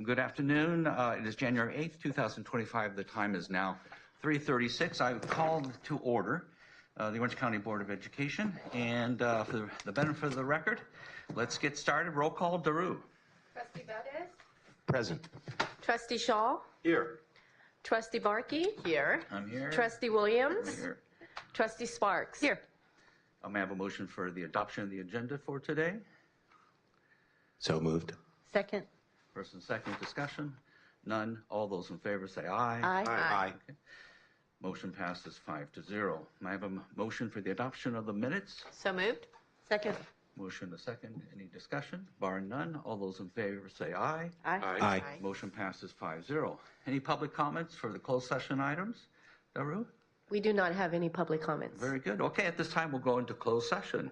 Good afternoon. It is January 8th, 2025. The time is now 3:36. I called to order the Orange County Board of Education. And for the benefit of the record, let's get started. Roll call. Daru. Trustee Bettis. Present. Trustee Shaw. Here. Trustee Barkey. Here. I'm here. Trustee Williams. I'm here. Trustee Sparks. Here. May I have a motion for the adoption of the agenda for today? So moved. Second. First and second discussion? None. All those in favor say aye. Aye. Aye. Okay. Motion passes 5-0. May I have a motion for the adoption of the minutes? So moved. Second. Motion a second. Any discussion? Barring none, all those in favor say aye. Aye. Motion passes 5-0. Any public comments for the closed session items? Daru? We do not have any public comments. Very good. Okay, at this time, we'll go into closed session.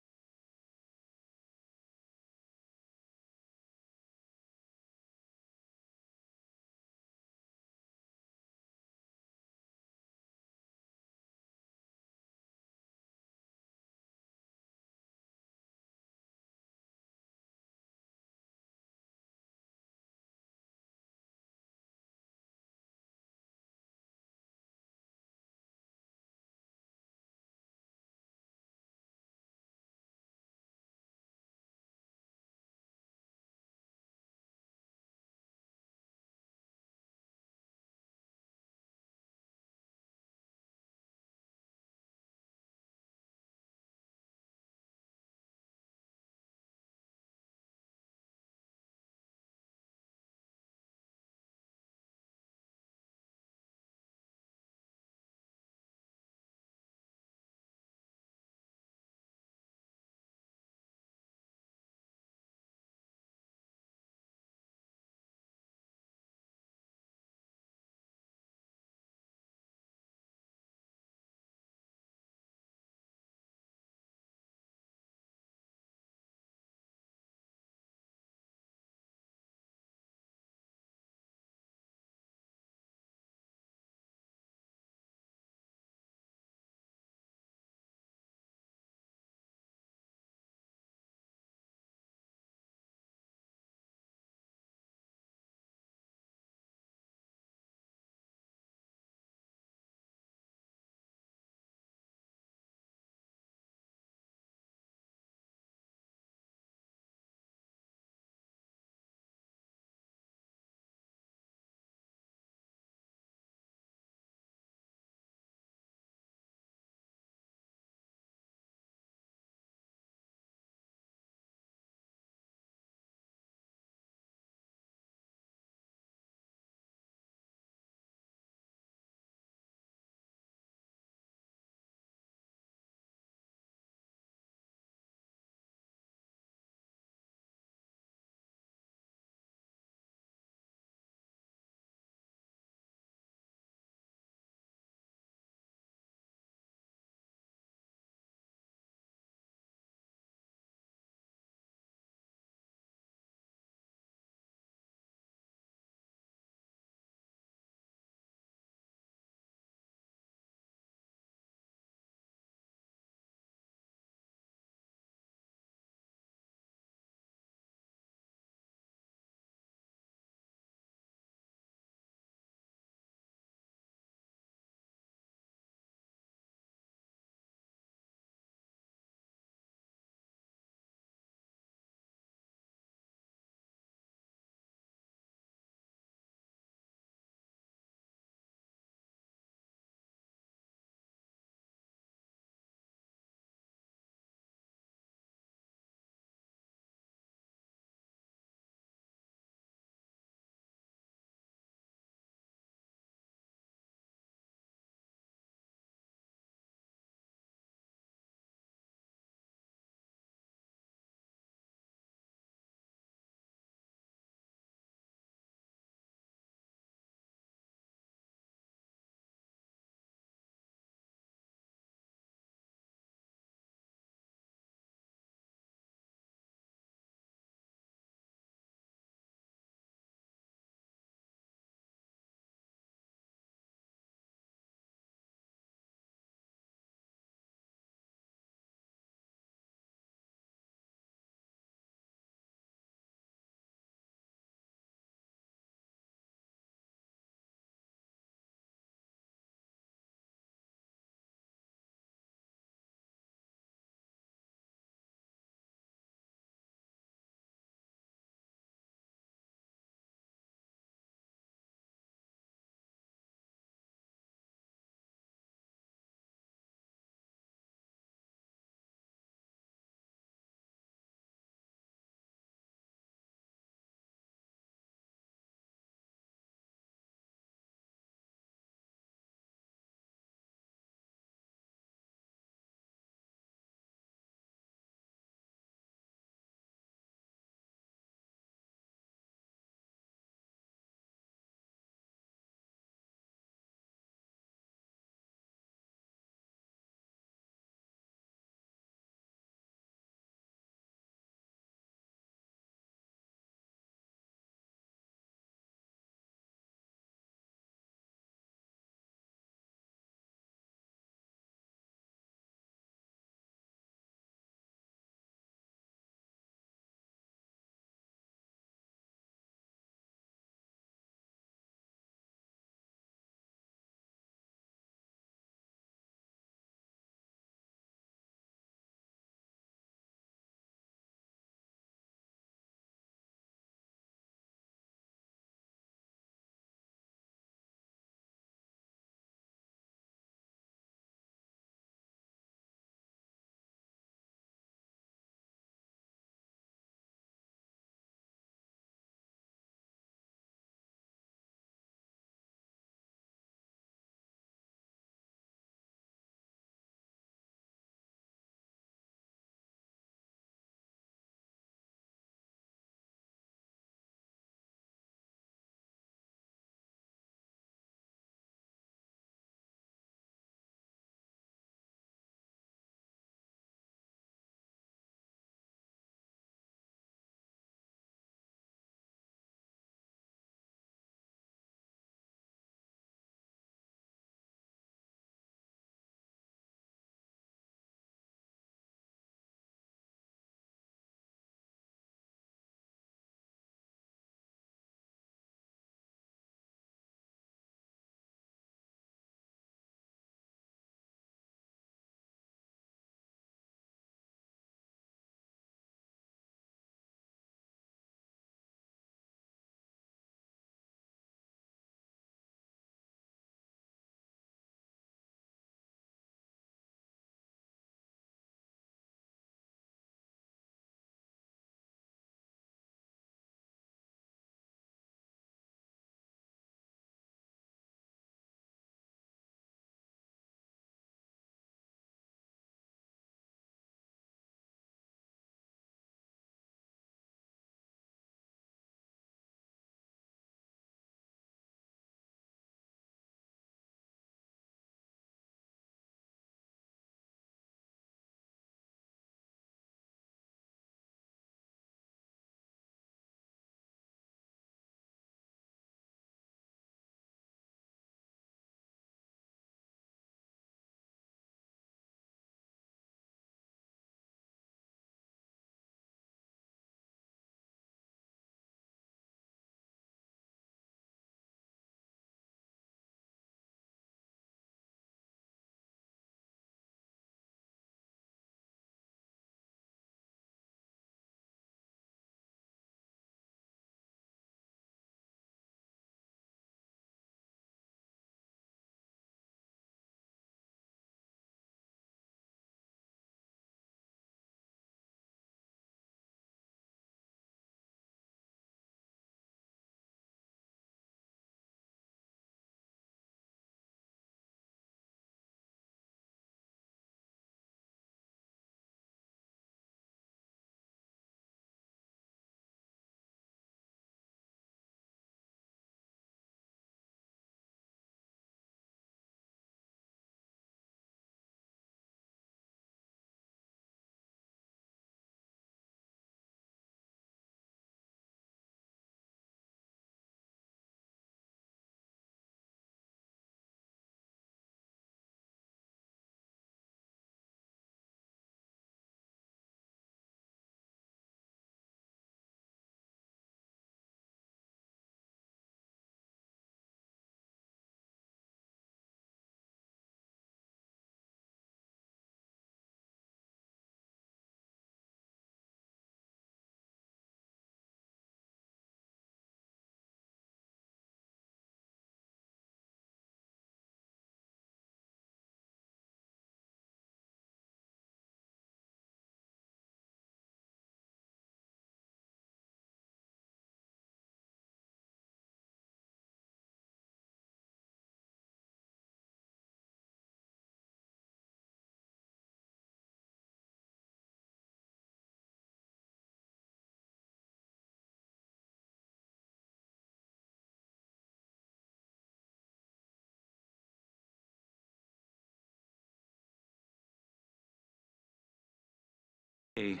Hey,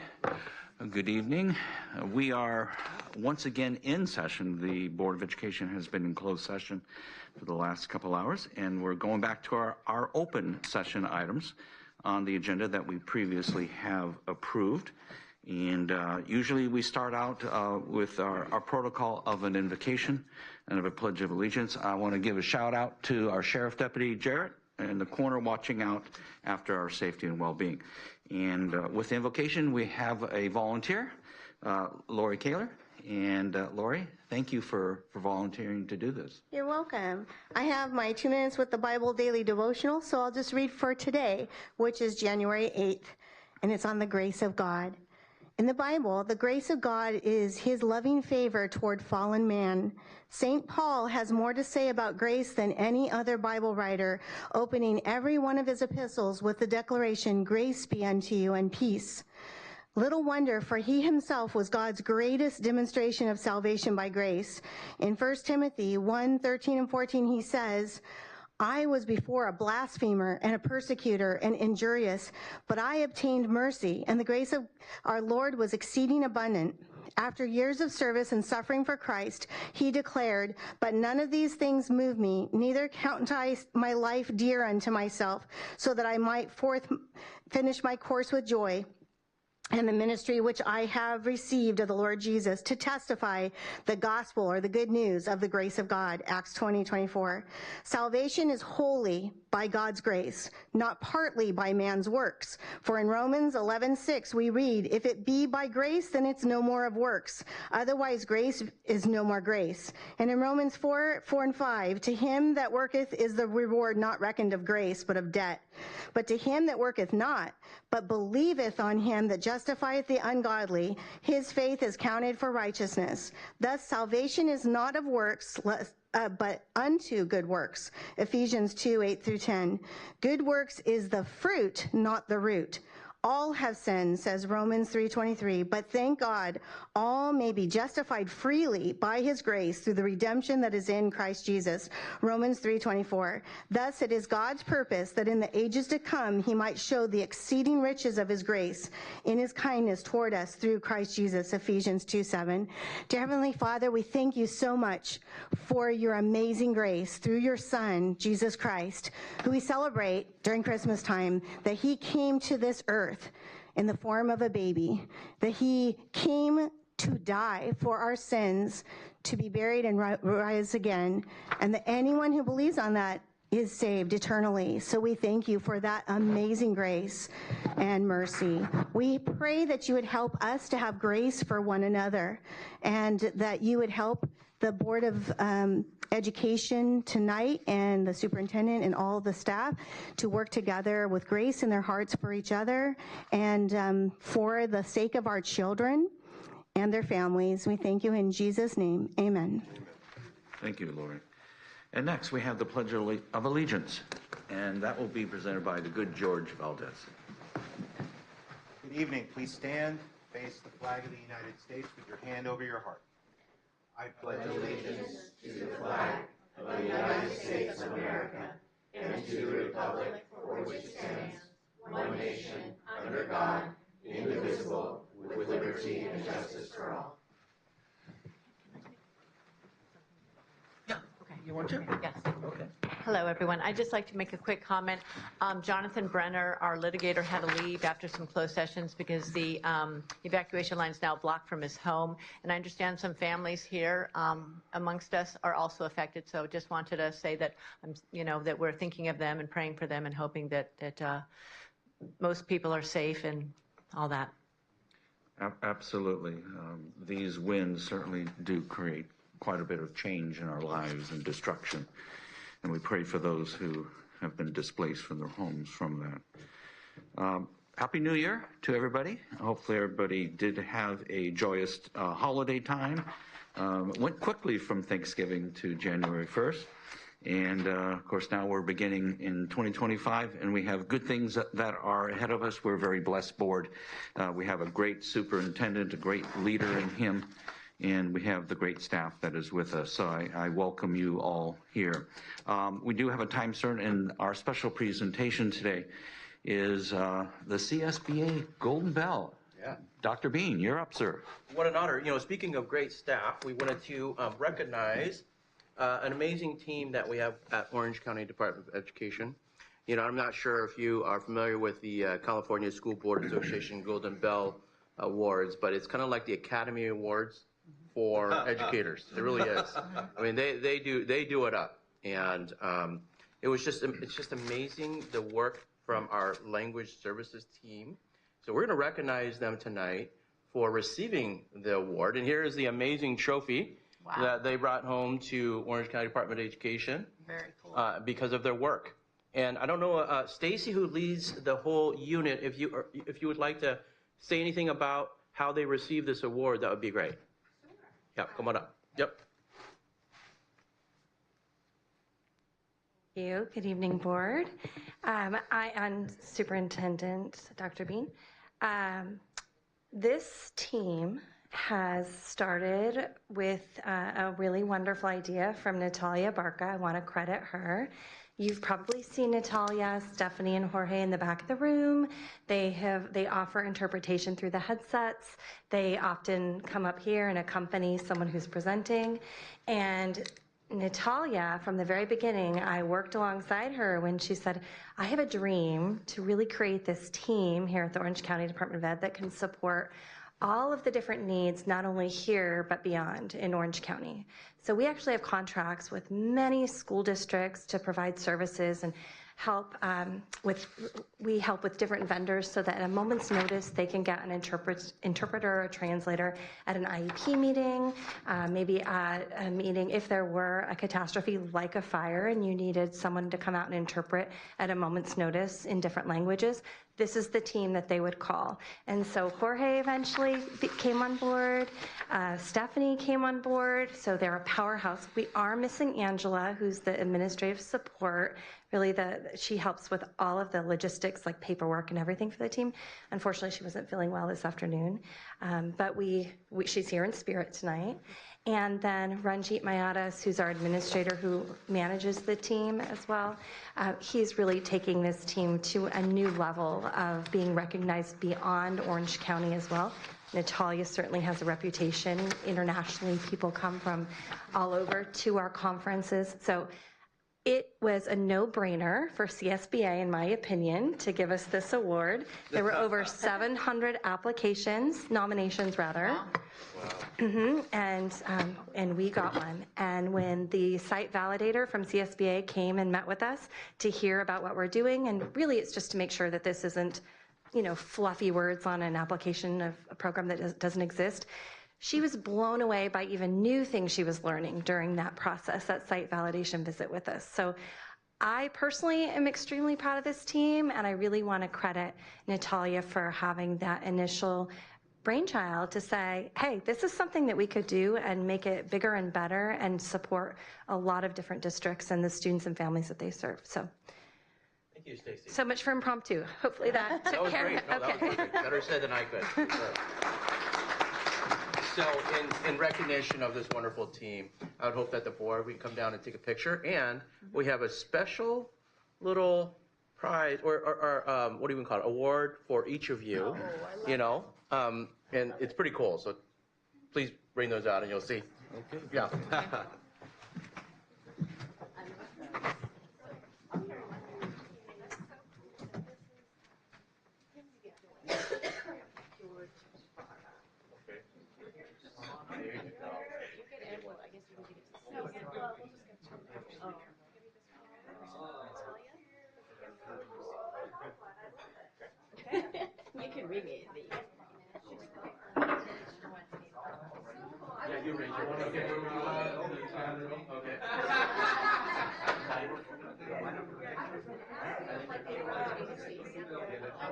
good evening. We are once again in session. The Board of Education has been in closed session for the last couple hours, and we're going back to our open session items on the agenda that we previously have approved. And usually we start out with our protocol of an invocation and of a pledge of allegiance. I want to give a shout out to our Sheriff Deputy Jarrett in the corner watching out after our safety and well-being. And with the invocation, we have a volunteer, Lori Kaler. And Lori, thank you for volunteering to do this. You're welcome. I have my 2 minutes with the Bible daily devotional, so I'll just read for today, which is January 8th, and it's on the grace of God. In the Bible, the grace of God is his loving favor toward fallen man. St. Paul has more to say about grace than any other Bible writer, opening every one of his epistles with the declaration, "Grace be unto you and peace." Little wonder, for he himself was God's greatest demonstration of salvation by grace. In 1 Timothy 1:13 and 14, he says, "I was before a blasphemer and a persecutor and injurious, but I obtained mercy, and the grace of our Lord was exceeding abundant." After years of service and suffering for Christ, he declared, "But none of these things move me, neither count I my life dear unto myself, so that I might finish my course with joy, and the ministry which I have received of the Lord Jesus, to testify the gospel," or the good news of the grace of God, Acts 20:24. Salvation is wholly by God's grace, not partly by man's works. For in Romans 11:6 we read, "If it be by grace, then it's no more of works. Otherwise grace is no more grace." And in Romans 4:4 and 5, "To him that worketh is the reward not reckoned of grace, but of debt. But to him that worketh not, but believeth on him that justifieth the ungodly, his faith is counted for righteousness. Thus salvation is not of works, but unto good works." Ephesians 2:8 through 10. Good works is the fruit, not the root. All have sinned, says Romans 3:23, but thank God all may be justified freely by his grace through the redemption that is in Christ Jesus. Romans 3:24. Thus it is God's purpose that in the ages to come he might show the exceeding riches of his grace in his kindness toward us through Christ Jesus. Ephesians 2:7. Dear Heavenly Father, we thank you so much for your amazing grace through your Son, Jesus Christ, who we celebrate during Christmas time, that he came to this earth in the form of a baby, that he came to die for our sins, to be buried and rise again, and that anyone who believes on that is saved eternally. So we thank you for that amazing grace and mercy. We pray that you would help us to have grace for one another, and that you would help the Board of Education tonight and the superintendent and all the staff to work together with grace in their hearts for each other and for the sake of our children and their families. We thank you in Jesus' name. Amen. Thank you, Lori. And next we have the Pledge of Allegiance, and that will be presented by the good George Valdez. Good evening. Please stand, face the flag of the United States with your hand over your heart. I pledge allegiance to the flag of the United States of America and to the republic for which it stands, one nation, under God, indivisible, with liberty and justice for all. You want to? Yes. Okay. Hello, everyone. I'd just like to make a quick comment. Jonathan Brenner, our litigator, had to leave after some closed sessions because the evacuation line is now blocked from his home. And I understand some families here amongst us are also affected. So just wanted to say that, that we're thinking of them and praying for them and hoping that most people are safe and all that. Absolutely. These winds certainly do create quite a bit of change in our lives and destruction. And we pray for those who have been displaced from their homes from that. Happy New Year to everybody. Hopefully everybody did have a joyous holiday time. Went quickly from Thanksgiving to January 1st. And of course now we're beginning in 2025 and we have good things that are ahead of us. We're a very blessed board. We have a great superintendent, a great leader in him. And we have the great staff that is with us. So I welcome you all here. We do have a time certain, and our special presentation today is the CSBA Golden Bell. Yeah. Dr. Bean, you're up, sir. What an honor. Speaking of great staff, we wanted to recognize an amazing team that we have at Orange County Department of Education. I'm not sure if you are familiar with the California School Board Association Golden Bell Awards, but it's kind of like the Academy Awards for educators. It really is. I mean, they do it up, and it's just amazing the work from our language services team. So we're going to recognize them tonight for receiving the award, and here is the amazing trophy that they brought home to Orange County Department of Education. Very cool. Because of their work. And I don't know, Stacy, who leads the whole unit, if you would like to say anything about how they received this award, that would be great. Yeah, come on up. Yep. Thank you. Good evening, board. I am Superintendent Dr. Bean. This team has started with a really wonderful idea from Natalia Barca. I want to credit her. You've probably seen Natalia, Stephanie, and Jorge in the back of the room. They offer interpretation through the headsets. They often come up here and accompany someone who's presenting. And Natalia, from the very beginning, I worked alongside her when she said, I have a dream to really create this team here at the Orange County Department of Ed that can support all of the different needs, not only here, but beyond in Orange County. So we actually have contracts with many school districts to provide services and help we help with different vendors so that at a moment's notice they can get an interpreter or translator at an IEP meeting, maybe at a meeting if there were a catastrophe like a fire and you needed someone to come out and interpret at a moment's notice in different languages. This is the team that they would call. And so Jorge eventually came on board, Stephanie came on board, so they're a powerhouse. We are missing Angela, who's the administrative support. Really, she helps with all of the logistics, like paperwork and everything for the team. Unfortunately, she wasn't feeling well this afternoon, but she's here in spirit tonight. And then Ranjit Mayadas, who's our administrator who manages the team as well. He's really taking this team to a new level of being recognized beyond Orange County as well. Natalia certainly has a reputation internationally. People come from all over to our conferences. So it was a no-brainer for CSBA, in my opinion, to give us this award. There were over 700 nominations rather. Wow. And we got one. And when the site validator from CSBA came and met with us to hear about what we're doing, and really it's just to make sure that this isn't, fluffy words on an application of a program that doesn't exist. She was blown away by even new things she was learning during that process, that site validation visit with us. So I personally am extremely proud of this team, and I really want to credit Natalia for having that initial brainchild to say, hey, this is something that we could do and make it bigger and better and support a lot of different districts and the students and families that they serve. So thank you, Stacy. So much for impromptu. Hopefully that took care of it. That was perfect. Better said than I could. Sure. So in recognition of this wonderful team, I would hope that the board, we can come down and take a picture, and we have a special little prize, or what do you even call it, award for each of you, and it's pretty cool. So please bring those out and you'll see. Okay. Yeah. You can read me the. Yeah, you raise your one. Okay. Okay.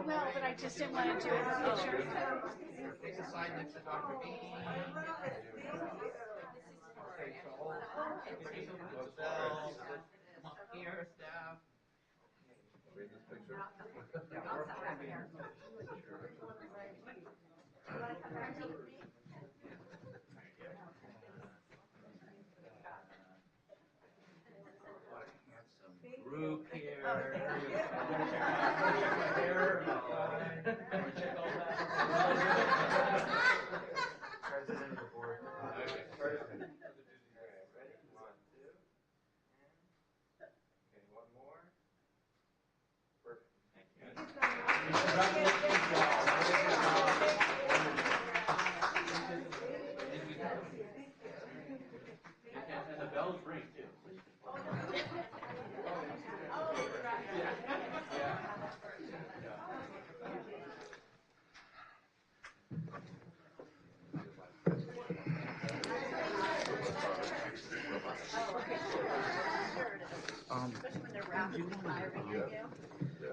Well, but I just didn't want to do a picture. Take a side next to Dr. B. Come up here, staff. Read this picture. Group here.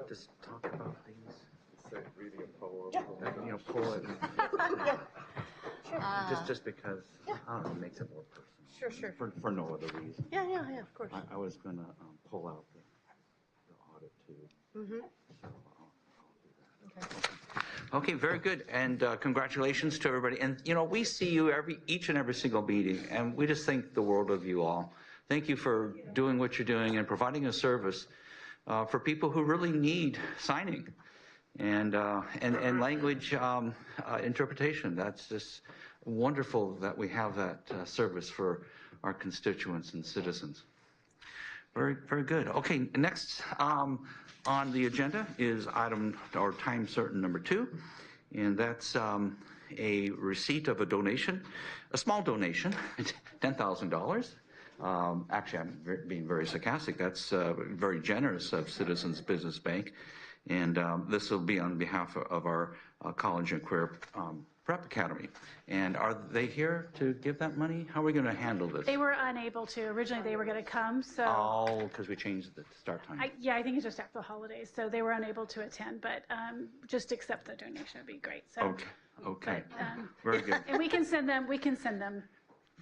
Just talk about things. Pull it. Just because, I don't know, it makes it more personal. Sure. For no other reason. Yeah, of course. I was gonna pull out the audit too. So I'll do that. Okay, very good, and congratulations to everybody. And we see you each and every single meeting, and we just think the world of you all. Thank you for doing what you're doing and providing a service for people who really need signing and language interpretation. That's just wonderful that we have that service for our constituents and citizens. Very, very good. Okay, next on the agenda is item or time certain number 2, and that's a receipt of a donation, a small donation, $10,000. Actually, I'm being very sarcastic. That's very generous of Citizens Business Bank, and this will be on behalf of our College and Career Prep Academy. And are they here to give that money? How are we going to handle this? They were unable to. Originally, they were going to come, so. Oh, because we changed the start time. I think it's just after the holidays, so they were unable to attend, but just accept the donation would be great. So, Okay. But, Very good. and we can send them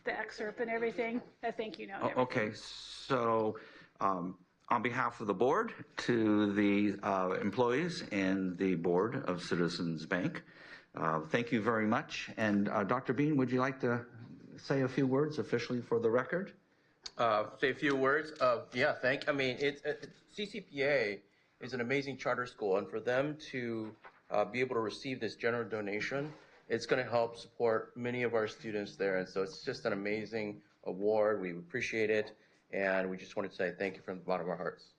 the excerpt and everything, a thank you note. Okay, so on behalf of the board, to the employees and the board of Citizens Bank, thank you very much. And Dr. Bean, would you like to say a few words officially for the record? Say a few words. CCPA is an amazing charter school, and for them to be able to receive this general donation, it's going to help support many of our students there. And so it's just an amazing award. We appreciate it, and we just wanted to say thank you from the bottom of our hearts.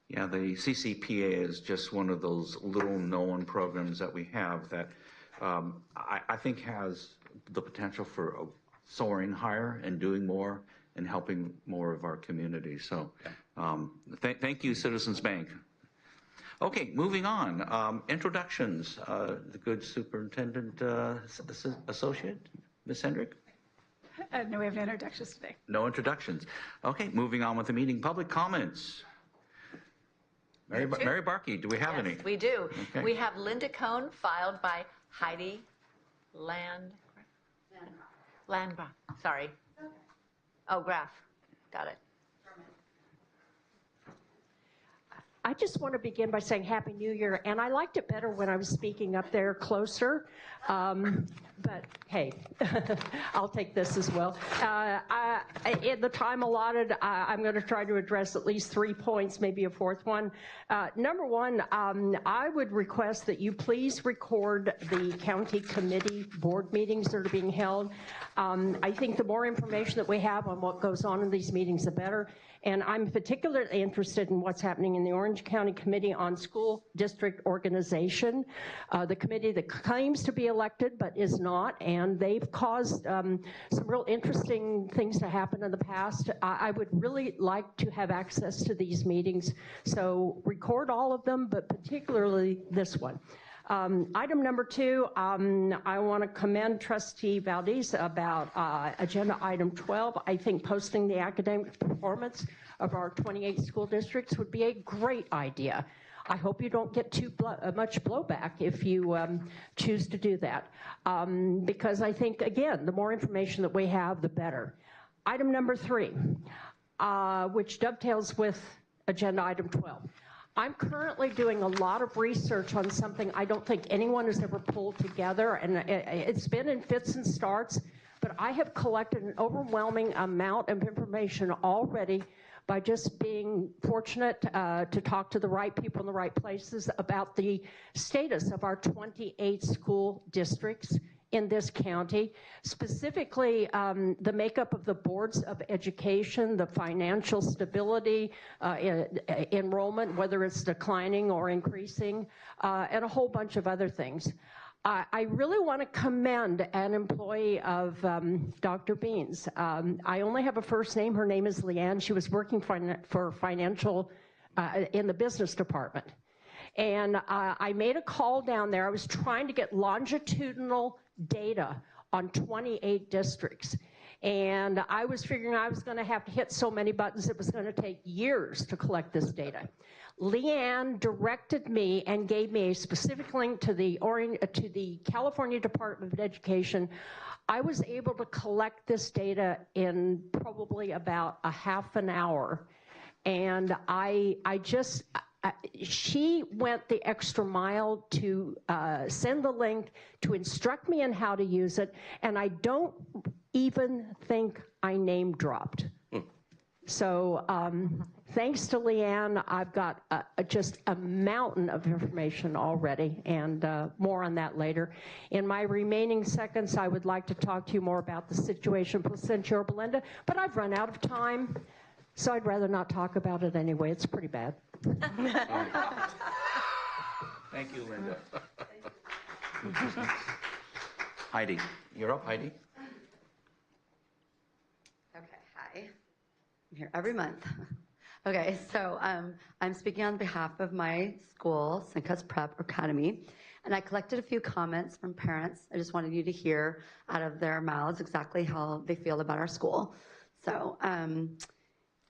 Yeah, the CCPA is just one of those little known programs that we have that I think has the potential for soaring higher and doing more and helping more of our community. So thank you, Citizens Bank. Okay, moving on. Introductions. The good Superintendent Associate, Ms. Hendrick? No, we have no introductions today. No introductions. Okay, moving on with the meeting. Public comments. Mary Barkey, do we have any? Yes, we do. Okay. We have Linda Cohn, filed by Heidi Landgraf. Sorry. Oh, Graf. Got it. I just want to begin by saying Happy New Year, and I liked it better when I was speaking up there closer, but hey, I'll take this as well. In the time allotted, I'm going to try to address at least 3 points, maybe a fourth one. Number one, I would request that you please record the county committee board meetings that are being held. I think the more information that we have on what goes on in these meetings, the better. And I'm particularly interested in what's happening in the Orange County Committee on School District Organization, the committee that claims to be elected but is not, and they've caused some real interesting things to happen in the past. I would really like to have access to these meetings, so record all of them, but particularly this one. Item number 2, I want to commend Trustee Valdez about agenda item 12. I think posting the academic performance of our 28 school districts would be a great idea. I hope you don't get too much blowback if you choose to do that, because I think, again, the more information that we have, the better. Item number 3, which dovetails with agenda item 12. I'm currently doing a lot of research on something I don't think anyone has ever pulled together, and it's been in fits and starts, but I have collected an overwhelming amount of information already by just being fortunate to talk to the right people in the right places about the status of our 28 school districts in this county, specifically the makeup of the boards of education, the financial stability, enrollment, whether it's declining or increasing, and a whole bunch of other things. I really want to commend an employee of Dr. Bean's. I only have a first name. Her name is Leanne. She was working for financial in the business department. And I made a call down there. I was trying to get longitudinal data on 28 districts. And I was figuring I was going to have to hit so many buttons, it was going to take years to collect this data. Leanne directed me and gave me a specific link to the California Department of Education. I was able to collect this data in probably about a half an hour. And she went the extra mile to send the link, to instruct me on how to use it, and I don't even think I name dropped. So thanks to Leanne, I've got just a mountain of information already, and more on that later. In my remaining seconds, I would like to talk to you more about the situation with Placentia Yorba Linda, but I've run out of time, so I'd rather not talk about it anyway. It's pretty bad. Thank you, Linda. Heidi, you're up, Heidi. Okay, hi. I'm here every month. Okay, so I'm speaking on behalf of my school, Suncoast Prep Academy, and I collected a few comments from parents. I just wanted you to hear out of their mouths exactly how they feel about our school. So,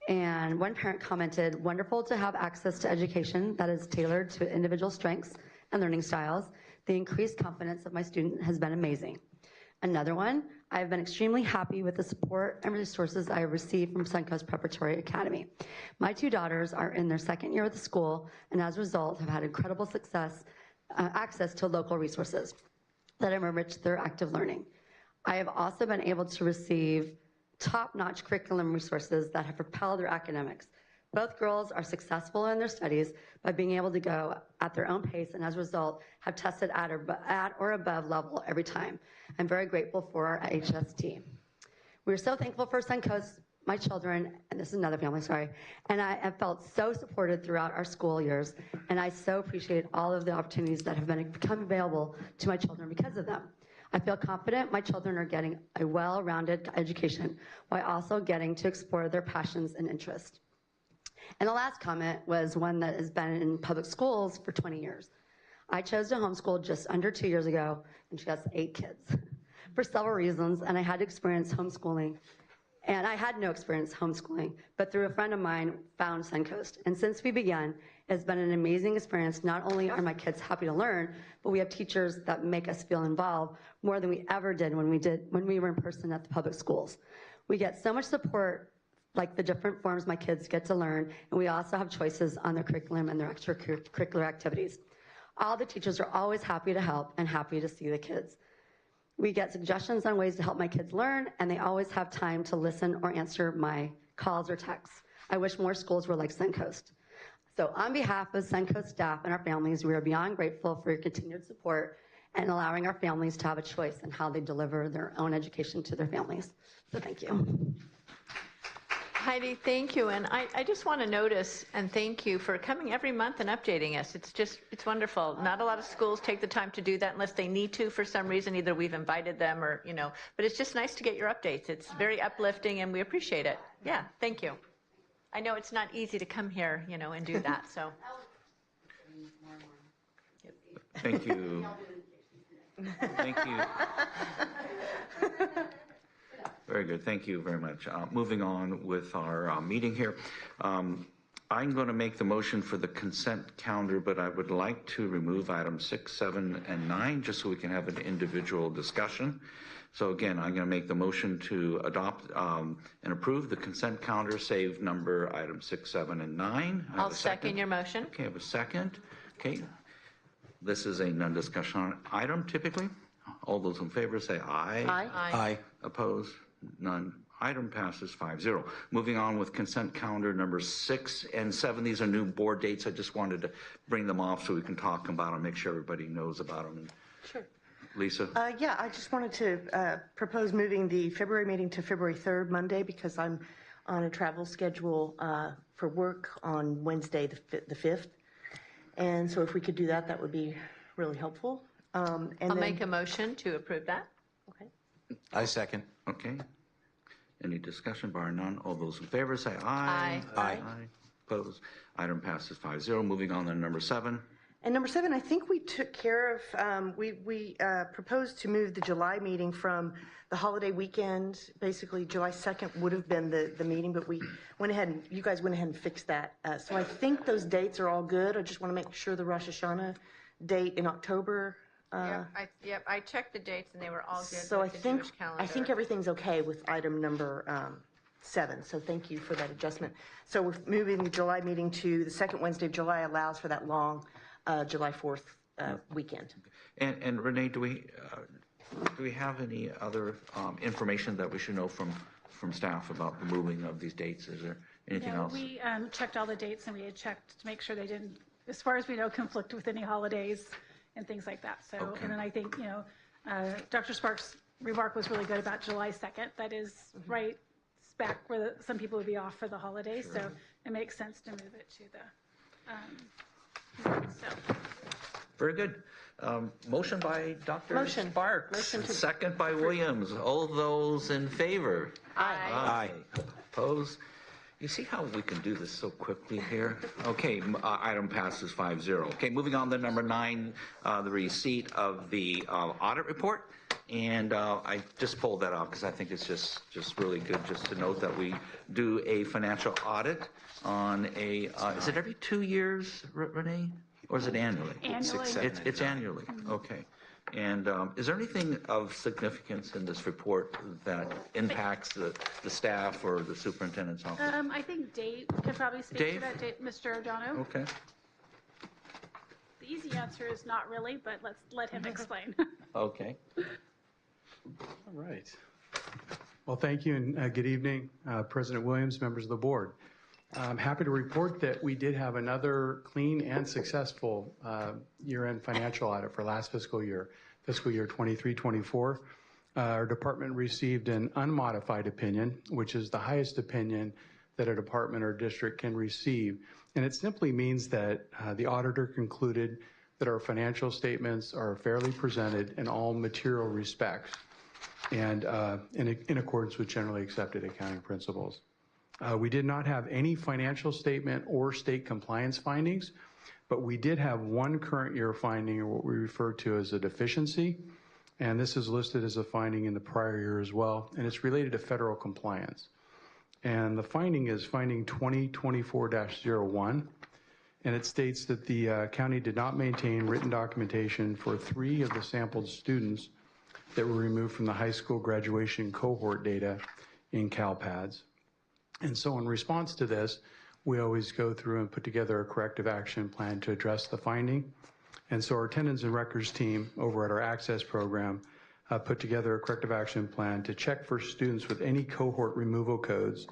and one parent commented, "Wonderful to have access to education that is tailored to individual strengths and learning styles. The increased confidence of my student has been amazing." Another one, "I have been extremely happy with the support and resources I have received from Suncoast Preparatory Academy. My two daughters are in their second year at the school, and as a result have had incredible success, access to local resources that have enriched their active learning. I have also been able to receive top-notch curriculum resources that have propelled their academics. Both girls are successful in their studies by being able to go at their own pace, and as a result have tested at or above level every time. I'm very grateful for our HST. We're so thankful for Suncoast, my children, and this is another family, sorry, and I have felt so supported throughout our school years, and I so appreciate all of the opportunities that have become available to my children because of them. I feel confident my children are getting a well-rounded education while also getting to explore their passions and interests." And the last comment was one that has been in public schools for 20 years. "I chose to homeschool just under 2 years ago, and she has 8 kids for several reasons, and I had to experience homeschooling. And I had no experience homeschooling, but through a friend of mine found Suncoast. And since we began, it's been an amazing experience. Not only are my kids happy to learn, but we have teachers that make us feel involved more than we ever did when we were in person at the public schools. We get so much support, like the different forms my kids get to learn, and we also have choices on their curriculum and their extracurricular activities. All the teachers are always happy to help and happy to see the kids. We get suggestions on ways to help my kids learn, and they always have time to listen or answer my calls or texts. I wish more schools were like Suncoast. So on behalf of Suncoast staff and our families, we are beyond grateful for your continued support and allowing our families to have a choice in how they deliver their own education to their families. So thank you. Heidi, thank you. And I just want to notice and thank you for coming every month and updating us. It's wonderful. Not a lot of schools take the time to do that unless they need to for some reason. Either we've invited them or, but it's just nice to get your updates. It's very uplifting and we appreciate it. Yeah, thank you. I know it's not easy to come here, and do that, so. Thank you. Thank you. Very good. Thank you very much. Moving on with our meeting here. I'm going to make the motion for the consent calendar, but I would like to remove items 6, 7, and 9, just so we can have an individual discussion. So again, I'm going to make the motion to adopt and approve the consent calendar, save number items 6, 7, and 9. I'll second your motion. Okay, I have a second. Okay. This is a non-discussion item typically. All those in favor say aye. Aye. Aye. Opposed? None. Item passes 5-0. Moving on with consent calendar number 6 and 7. These are new board dates. I just wanted to bring them off so we can talk about them, make sure everybody knows about them. Sure. Lisa? Yeah, I just wanted to propose moving the February meeting to February 3rd, Monday, because I'm on a travel schedule for work on Wednesday, the 5th. And so if we could do that, that would be really helpful. I'll make a motion to approve that. Okay. I second. Okay. Any discussion? Bar none. All those in favor say aye. Aye. Aye. Opposed? Item passes 5-0. Moving on to number 7. And number 7, I think we took care of, we proposed to move the July meeting from the holiday weekend. Basically, July 2nd would have been the meeting, but we went ahead and, you guys went ahead and fixed that. So I think those dates are all good. I just want to make sure the Rosh Hashanah date in October. Yep, I checked the dates and they were all good So with the Jewish calendar. I think everything's okay with item number 7, so thank you for that adjustment. So we're moving the July meeting to the second Wednesday of July, allows for that long July 4th weekend. And Renee, do we have any other information that we should know from staff about the moving of these dates? Is there anything No, else? we checked all the dates and we had checked to make sure they didn't, as far as we know, conflict with any holidays and things like that. So, Okay. and then I think, Dr. Sparks' remark was really good about July 2nd. That is right back where some people would be off for the holidays. So it makes sense to move it to the, Very good. Motion by Dr. Motion. Sparks. Motion to- Second by Williams. All those in favor? Aye. Opposed? You see how we can do this so quickly here? Okay, item passes 5-0. Okay, moving on to number 9, the receipt of the audit report. And I just pulled that out because I think it's just really good just to note that we do a financial audit on a, is it every 2 years, Renee? Or is it annually? Annually. It's annually, okay. And is there anything of significance in this report that impacts the staff or the superintendent's office? I think Dave could probably speak Dave? to that, Mr. O'Donnell. Okay, The easy answer is not really, but let's let him explain. okay. All right. Well, thank you and good evening, President Williams, members of the board. I'm happy to report that we did have another clean and successful year-end financial audit for last fiscal year 23-24. Our department received an unmodified opinion, which is the highest opinion that a department or district can receive. And it simply means that the auditor concluded that our financial statements are fairly presented in all material respects and in accordance with generally accepted accounting principles. We did not have any financial statement or state compliance findings, but we did have one current year finding, or what we refer to as a deficiency, and this is listed as a finding in the prior year as well, and it's related to federal compliance. And the finding is finding 2024-01, and it states that the county did not maintain written documentation for 3 of the sampled students that were removed from the high school graduation cohort data in CalPADS. And so in response to this, we always go through and put together a corrective action plan to address the finding. And so our attendance and records team over at our Access program put together a corrective action plan to check for students with any cohort removal codes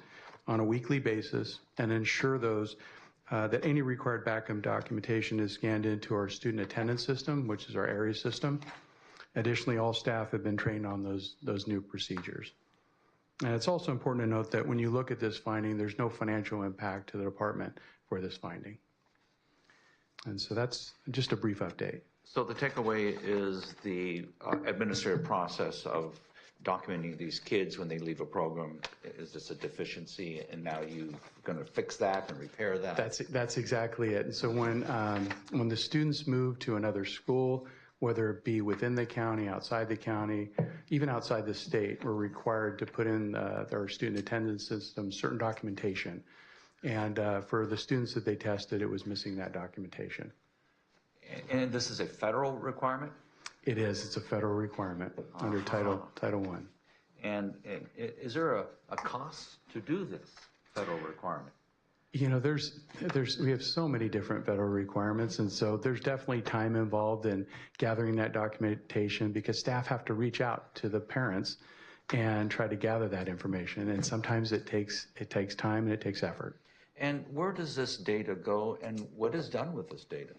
on a weekly basis and ensure that any required backup documentation is scanned into our student attendance system, which is our area system. Additionally, all staff have been trained on those new procedures. And it's also important to note that when you look at this finding, there's no financial impact to the department for this finding. And so that's just a brief update. So the takeaway is the administrative process of documenting these kids when they leave a program. Is this a deficiency, and now you're going to fix that and repair that? That's exactly it. And so when the students move to another school, whether it be within the county, outside the county, even outside the state, we're required to put in our student attendance system certain documentation. And for the students that they tested, it was missing that documentation. And this is a federal requirement? It is. It's a federal requirement under Title I. And is there a cost to do this federal requirement? You know, we have so many different federal requirements, and so there's definitely time involved in gathering that documentation because staff have to reach out to the parents and try to gather that information, and sometimes it takes time and it takes effort. And where does this data go, and what is done with this data?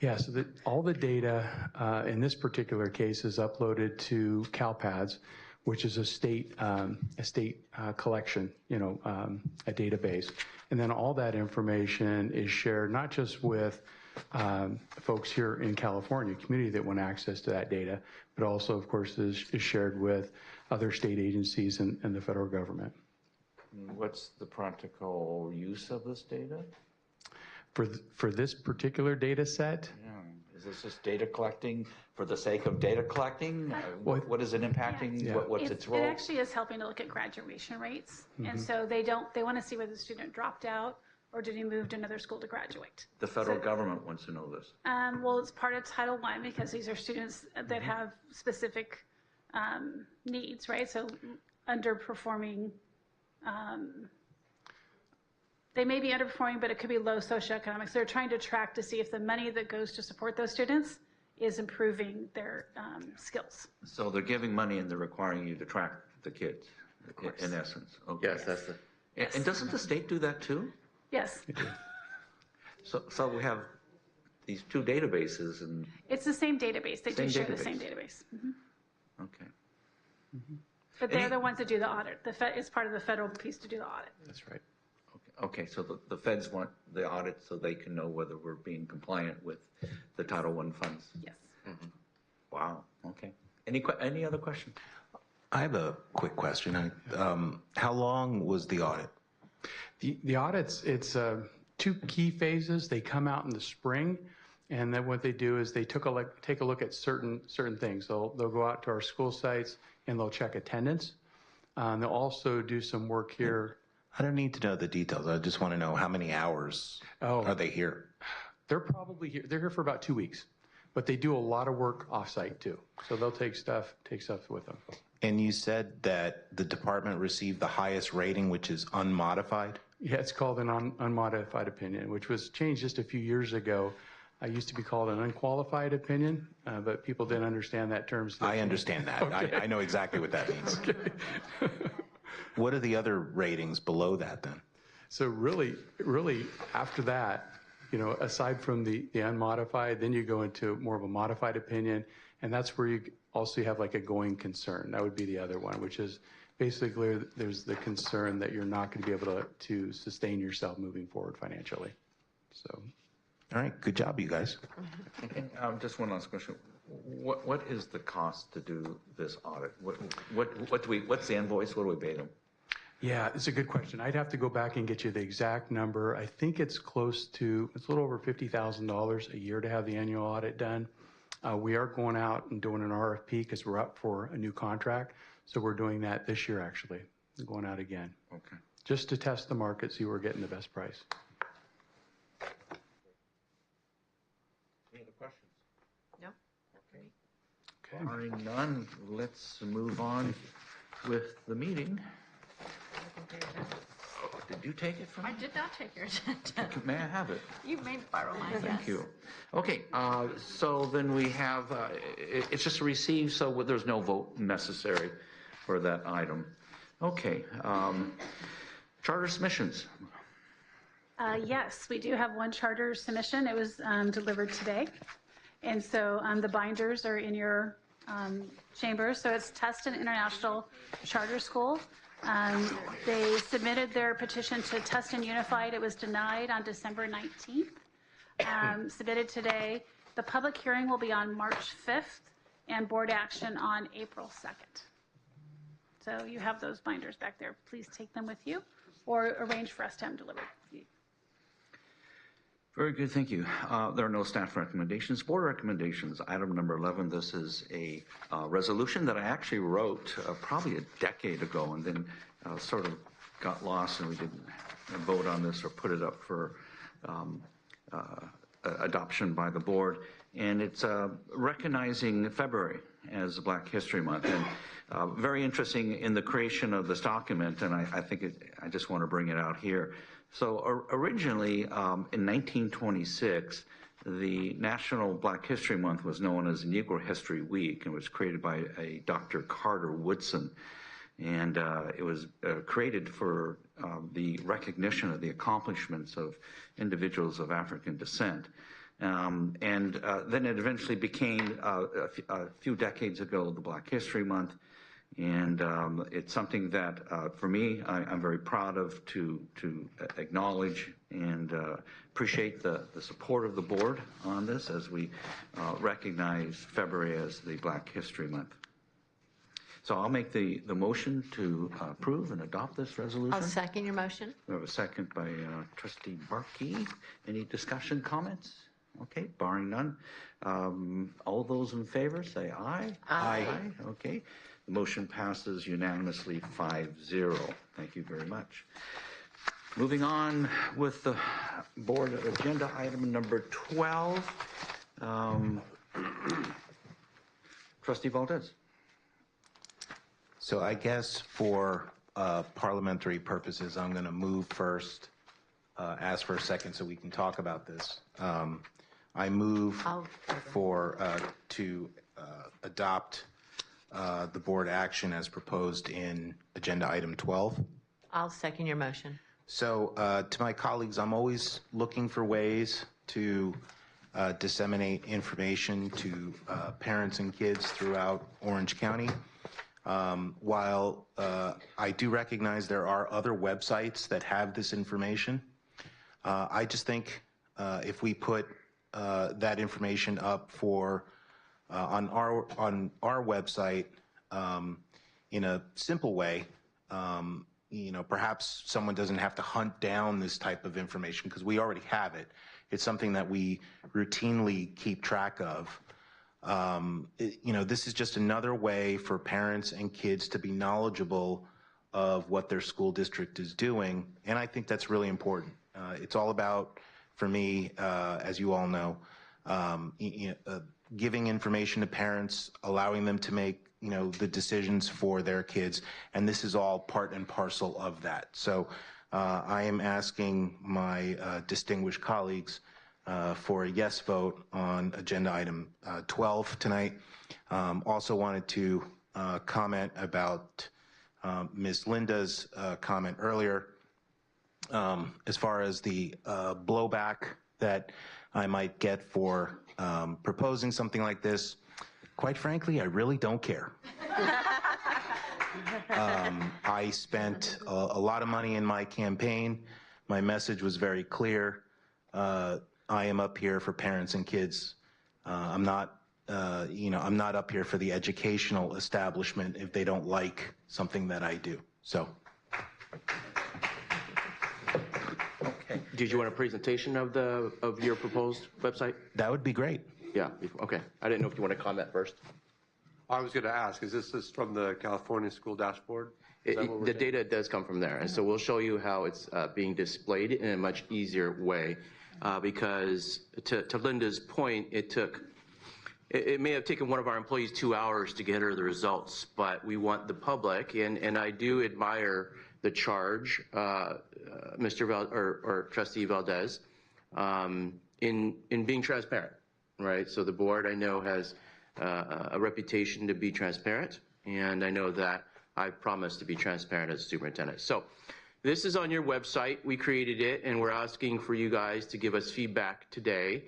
Yeah, so all the data in this particular case is uploaded to CalPADS, which is a state collection, a database. And then all that information is shared not just with folks here in California, community that want access to that data, but also, of course, is shared with other state agencies and the federal government. What's the practical use of this data? For this particular data set, Is this just data collecting for the sake of data collecting? What is it impacting? Yeah. What's its role? It actually is helping to look at graduation rates. And so they want to see whether the student dropped out or did he move to another school to graduate. The federal government wants to know this. Well, it's part of Title I because these are students that have specific needs, right? So underperforming, they may be underperforming, but it could be low socioeconomic. So they're trying to track to see if the money that goes to support those students is improving their skills. So they're giving money and they're requiring you to track the kids, in essence. Okay. Yes, that's the. And doesn't the state do that too? Yes, So we have these two databases and, it's the same database. They do Same share the database. same database. okay. But they're the ones that do the audit. It's part of the federal piece to do the audit. that's right. Okay, so the feds want the audit so they can know whether we're being compliant with the Title I funds. Yes. Wow, okay. Any other questions? I have a quick question. How long was the audit? The audits, it's 2 key phases. They come out in the spring, and then what they do is they take a look at certain things. They'll go out to our school sites and they'll check attendance. They'll also do some work here. I don't need to know the details. I just want to know how many hours are they here? They're probably here. They're here for about 2 weeks, but they do a lot of work off-site too. So they'll take stuff with them. And you said that the department received the highest rating, which is unmodified? Yeah, it's called an unmodified opinion, which was changed just a few years ago. It used to be called an unqualified opinion, but people didn't understand that term. So I understand that. Okay. I know exactly what that means. What are the other ratings below that then? So really, after that, aside from the unmodified, then you go into more of a modified opinion, and that's where you also have like a going concern. That would be the other one, which is basically there's the concern that you're not going to be able to sustain yourself moving forward financially. So. All right, good job, you guys. Just one last question. What is the cost to do this audit? What's the invoice? What do we pay them? Yeah, it's a good question. I'd have to go back and get you the exact number. I think it's a little over $50,000 a year to have the annual audit done. We are going out and doing an RFP because we're up for a new contract. So we're doing that this year, actually. We're going out again. Okay. Just to test the market, see where we're getting the best price. Any other questions? No? Okay. Barring none, let's move on with the meeting. Oh, did you take it from me? I did not take your agenda. May I have it? You may borrow mine, yes. Thank you. Okay, so then we have, it's just a receive, so there's no vote necessary for that item. Okay, charter submissions. Yes, we do have one charter submission. It was delivered today. And so the binders are in your chambers. So it's Tustin International Charter School. They submitted their petition to Tustin Unified. It was denied on December 19th. Submitted today. The public hearing will be on March 5th and board action on April 2nd. So you have those binders back there. Please take them with you or arrange for us to have them delivered. Very good, thank you. There are no staff recommendations. Board recommendations, item number 11. This is a resolution that I actually wrote probably a decade ago and then sort of got lost and we didn't vote on this or put it up for adoption by the board. And it's recognizing February as Black History Month. And very interesting in the creation of this document, and I think I just want to bring it out here. So originally, in 1926, the National Black History Month was known as Negro History Week and was created by a Dr. Carter Woodson. And it was created for the recognition of the accomplishments of individuals of African descent. And then it eventually became, a few decades ago, the Black History Month. And it's something that, for me, I'm very proud of to acknowledge and appreciate the support of the board on this as we recognize February as the Black History Month. So I'll make the motion to approve and adopt this resolution. I'll second your motion. We have a second by trustee Barkey. Any discussion, comments? Okay, barring none. All those in favor, say aye. Aye. Okay. The motion passes unanimously 5-0. Thank you very much. Moving on with the board agenda item number 12. Trustee Valdez. So I guess for parliamentary purposes, I'm going to move first, ask for a second so we can talk about this. I move to adopt the board action as proposed in agenda item 12. I'll second your motion. So to my colleagues, I'm always looking for ways to disseminate information to parents and kids throughout Orange County. While I do recognize there are other websites that have this information, I just think if we put that information up on our website in a simple way, perhaps someone doesn't have to hunt down this type of information because we already have it. It's something that we routinely keep track of. This is just another way for parents and kids to be knowledgeable of what their school district is doing, and I think that's really important. It's all about, for me, as you all know, giving information to parents, allowing them to make the decisions for their kids, and this is all part and parcel of that. So I am asking my distinguished colleagues for a yes vote on agenda item 12 tonight. Also wanted to comment about Ms. Linda's comment earlier as far as the blowback that I might get for proposing something like this. Quite frankly, I really don't care. I spent a lot of money in my campaign. My message was very clear. I am up here for parents and kids. I'm not up here for the educational establishment if they don't like something that I do. So. Okay. Did you want a presentation of your proposed website? That would be great. Yeah, okay. I didn't know if you want to comment first. I was going to ask, is this from the California School Dashboard? The data does come from there, and so we'll show you how it's being displayed in a much easier way. Because to Linda's point, it may have taken one of our employees 2 hours to get her the results, but we want the public, and I do admire the charge, Trustee Valdez, in being transparent, right? So the board, I know, has a reputation to be transparent, and I know that I promise to be transparent as superintendent. So this is on your website. We created it, and we're asking for you guys to give us feedback today.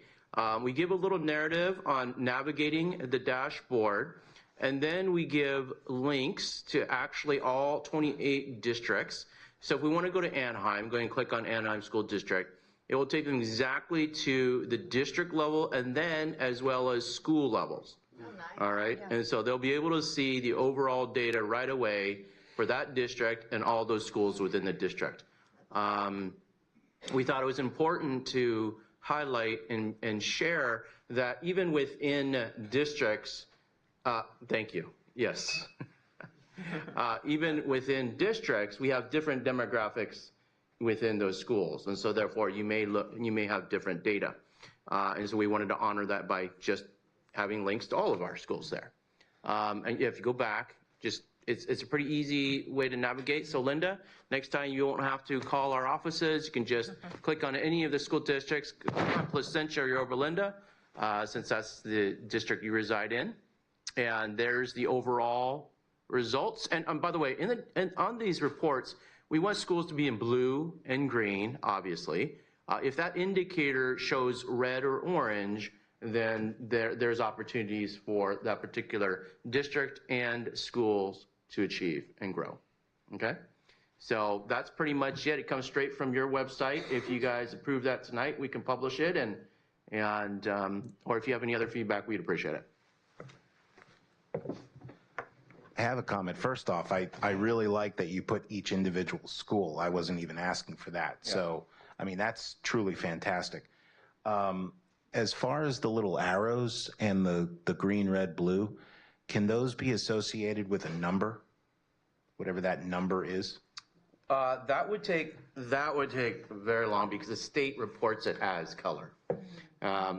We give a little narrative on navigating the dashboard, and then we give links to actually all 28 districts. So if we want to go to Anaheim, go ahead and click on Anaheim School District. It will take them exactly to the district level and then as well as school levels. Oh, nice. All right, yeah. And so they'll be able to see the overall data right away for that district and all those schools within the district. We thought it was important to highlight and share that even within districts, thank you, yes. Even within districts, we have different demographics within those schools, and so therefore you may have different data. And so we wanted to honor that by just having links to all of our schools there. And if you go back, it's a pretty easy way to navigate. So Linda, next time you won't have to call our offices. You can just click on any of the school districts, Placentia or Yorba Linda, since that's the district you reside in. And there's the overall results. And by the way, on these reports, we want schools to be in blue and green, obviously. If that indicator shows red or orange, then there's opportunities for that particular district and schools to achieve and grow, okay? So that's pretty much it. It comes straight from your website. If you guys approve that tonight, we can publish it, or if you have any other feedback, we'd appreciate it. I have a comment. First off, I really like that you put each individual school. I wasn't even asking for that. Yeah. So, I mean, that's truly fantastic. As far as the little arrows and the green, red, blue, can those be associated with a number? Whatever that number is? That would take very long because the state reports it as color.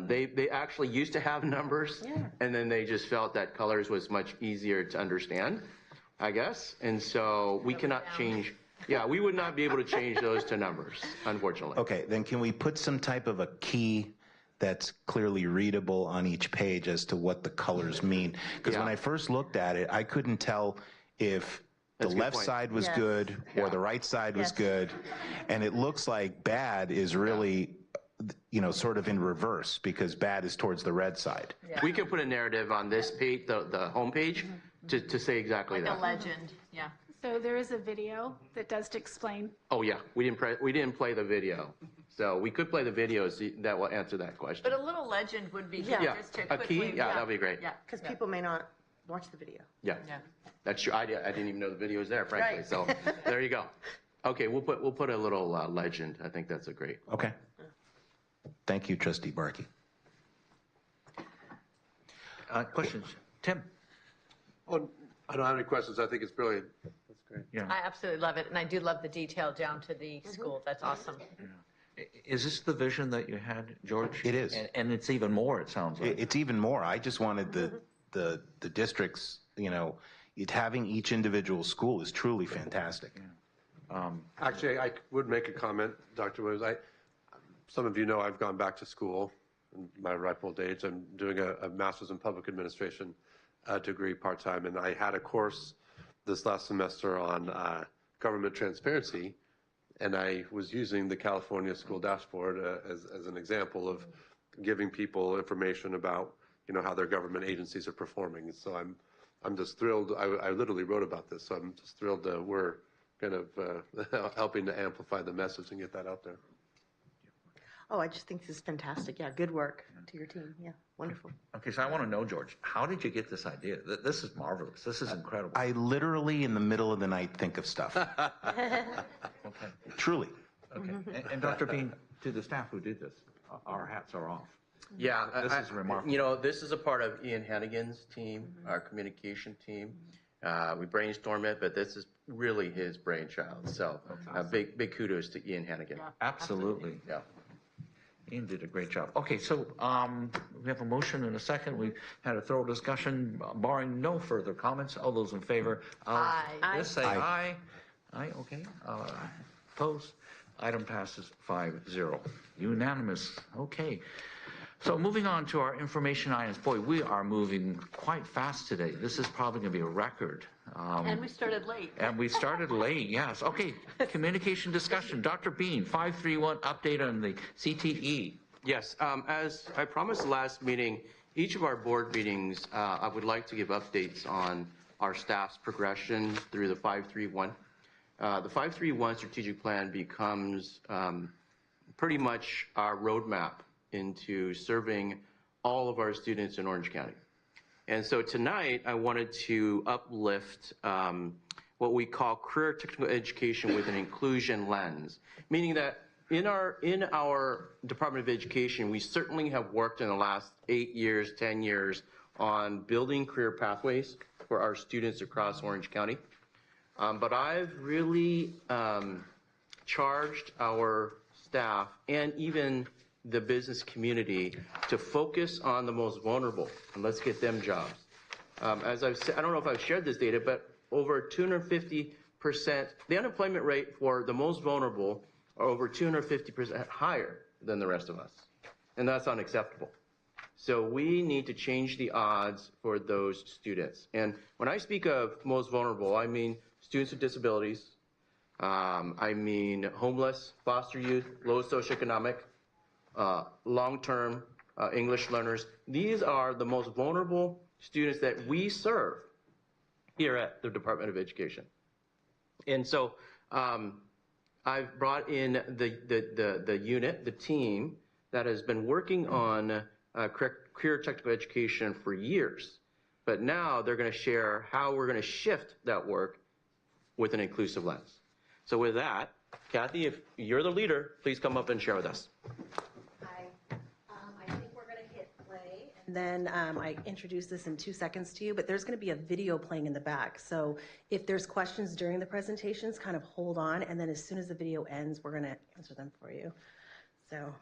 They actually used to have numbers, and then they just felt that colors was much easier to understand, I guess. And so we cannot change. Yeah, we would not be able to change those to numbers, unfortunately. Okay, then can we put some type of a key that's clearly readable on each page as to what the colors mean? Because when I first looked at it, I couldn't tell if the left side was good or the right side was good. And it looks like bad is really, you know, sort of in reverse because bad is towards the red side. We can put a narrative on this page, the home page, to say exactly Like that. a legend, yeah. So there is a video that does explain. Oh yeah, we didn't play the video, so we could play the video. So that will answer that question. But a little legend would be good, Yeah. just to A quickly. key? Yeah, that'd be great. Yeah. Because people may not watch the video. Yeah. Yeah. That's true. I didn't even know the video was there, frankly. Right. So there you go. Okay, we'll put a little legend. I think that's a great. Okay. Thank you, Trustee Barkey. Questions? Tim? Oh, I don't have any questions. I think it's brilliant. That's great. Yeah. I absolutely love it, and I do love the detail down to the school. That's awesome. Is this the vision that you had, George? It is. And it's even more, it sounds like. It's even more. I just wanted the districts, you know, having each individual school is truly fantastic. Actually, I would make a comment, Dr. Williams. Some of you know I've gone back to school in my ripe old age. I'm doing a master's in public administration degree part-time, and I had a course this last semester on government transparency, and I was using the California School Dashboard as an example of giving people information about, you know, how their government agencies are performing. So I'm just thrilled. I literally wrote about this, so I'm just thrilled that we're kind of helping to amplify the message and get that out there. Oh, I just think this is fantastic. Yeah, good work to your team. Yeah, wonderful. Okay, so I want to know, George, how did you get this idea? This is marvelous. This is incredible. I literally, in the middle of the night, think of stuff. Okay. Truly. Okay. And Dr. Bean, to the staff who did this, our hats are off. Yeah, This is remarkable. You know, this is a part of Ian Hannigan's team, our communication team. We brainstorm it, but this is really his brainchild. So big kudos to Ian Hannigan. Absolutely. Yeah. Ian did a great job. Okay, so we have a motion and a second. We've had a thorough discussion, barring no further comments. All those in favor of Aye. this, say aye. Aye, okay. Opposed? Item passes 5-0. Unanimous. Okay. So moving on to our information items. Boy, we are moving quite fast today. This is probably going to be a record. And we started late. And we started late, yes. Okay, communication discussion. Dr. Bean, 531 update on the CTE. Yes, as I promised last meeting, each of our board meetings, I would like to give updates on our staff's progression through the 531. The 531 strategic plan becomes pretty much our roadmap into serving all of our students in Orange County. And so tonight, I wanted to uplift what we call career technical education with an inclusion lens, meaning that in our Department of Education, we certainly have worked in the last 8 years, 10 years on building career pathways for our students across Orange County. But I've really charged our staff and even the business community to focus on the most vulnerable, and let's get them jobs. As I've said, I don't know if I've shared this data, but over 250%, the unemployment rate for the most vulnerable are over 250% higher than the rest of us, and that's unacceptable. So we need to change the odds for those students. And when I speak of most vulnerable, I mean students with disabilities, I mean homeless, foster youth, low socioeconomic, long-term English learners. These are the most vulnerable students that we serve here at the Department of Education. And so I've brought in the unit, the team that has been working on career technical education for years. but now they're going to share how we're going to shift that work with an inclusive lens. So with that, Kathy, if you're the leader, please come up and share with us. Hi. I think we're going to hit play, and then I introduce this in 2 seconds to you, but there's going to be a video playing in the back. So if there's questions during the presentations, kind of hold on, and then as soon as the video ends, we're going to answer them for you. So.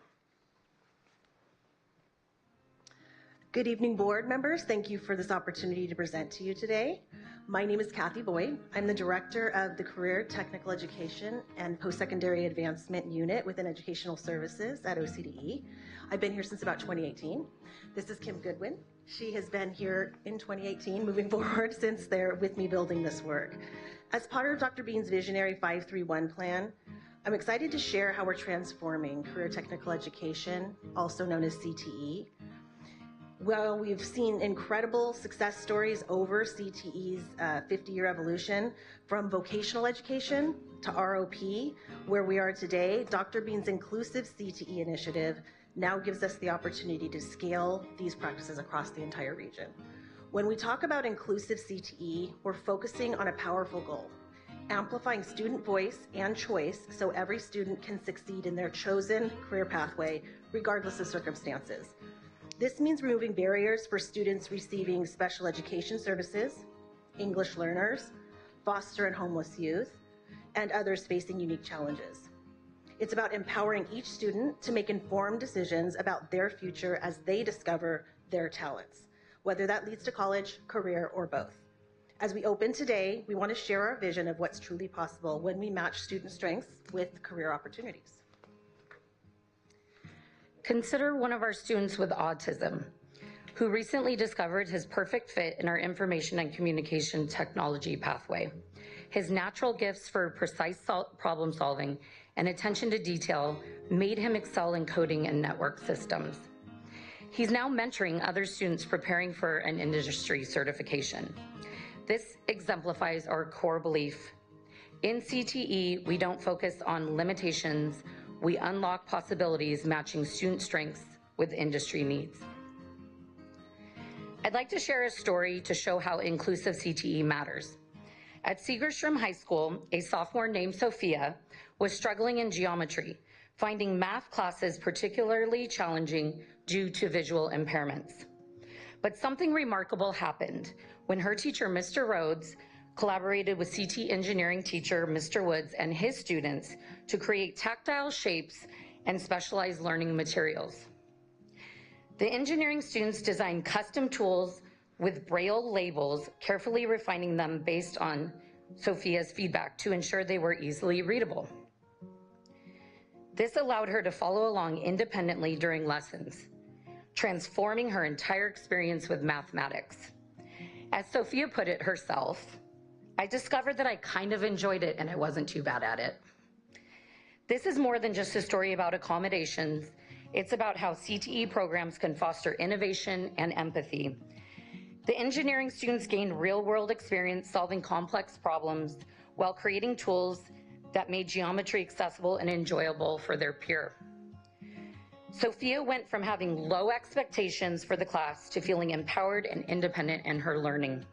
Good evening, board members. Thank you for this opportunity to present to you today. My name is Kathy Boyd. I'm the director of the Career Technical Education and Post-Secondary Advancement Unit within Educational Services at OCDE. I've been here since about 2018. This is Kim Goodwin. She has been here in 2018, moving forward since they're with me building this work. As part of Dr. Bean's visionary 531 plan, I'm excited to share how we're transforming career technical education, also known as CTE. Well, we've seen incredible success stories over CTE's 50-year evolution, from vocational education to ROP, where we are today. Dr. Bean's inclusive CTE initiative now gives us the opportunity to scale these practices across the entire region. When we talk about inclusive CTE, we're focusing on a powerful goal: amplifying student voice and choice so every student can succeed in their chosen career pathway, regardless of circumstances. This means removing barriers for students receiving special education services, English learners, foster and homeless youth, and others facing unique challenges. It's about empowering each student to make informed decisions about their future as they discover their talents, whether that leads to college, career, or both. As we open today, we want to share our vision of what's truly possible when we match student strengths with career opportunities. Consider one of our students with autism, who recently discovered his perfect fit in our information and communication technology pathway. His natural gifts for precise problem solving and attention to detail made him excel in coding and network systems. He's now mentoring other students preparing for an industry certification. This exemplifies our core belief. In CTE, we don't focus on limitations. We unlock possibilities, matching student strengths with industry needs. I'd like to share a story to show how inclusive CTE matters. At Segerstrom High School, a sophomore named Sophia was struggling in geometry, finding math classes particularly challenging due to visual impairments. But something remarkable happened when her teacher, Mr. Rhodes, collaborated with CT engineering teacher, Mr. Woods, and his students to create tactile shapes and specialized learning materials. The engineering students designed custom tools with Braille labels, carefully refining them based on Sophia's feedback to ensure they were easily readable. This allowed her to follow along independently during lessons, transforming her entire experience with mathematics. As Sophia put it herself, I discovered that I kind of enjoyed it and I wasn't too bad at it. This is more than just a story about accommodations. It's about how CTE programs can foster innovation and empathy. The engineering students gained real-world experience solving complex problems while creating tools that made geometry accessible and enjoyable for their peer. Sophia went from having low expectations for the class to feeling empowered and independent in her learning.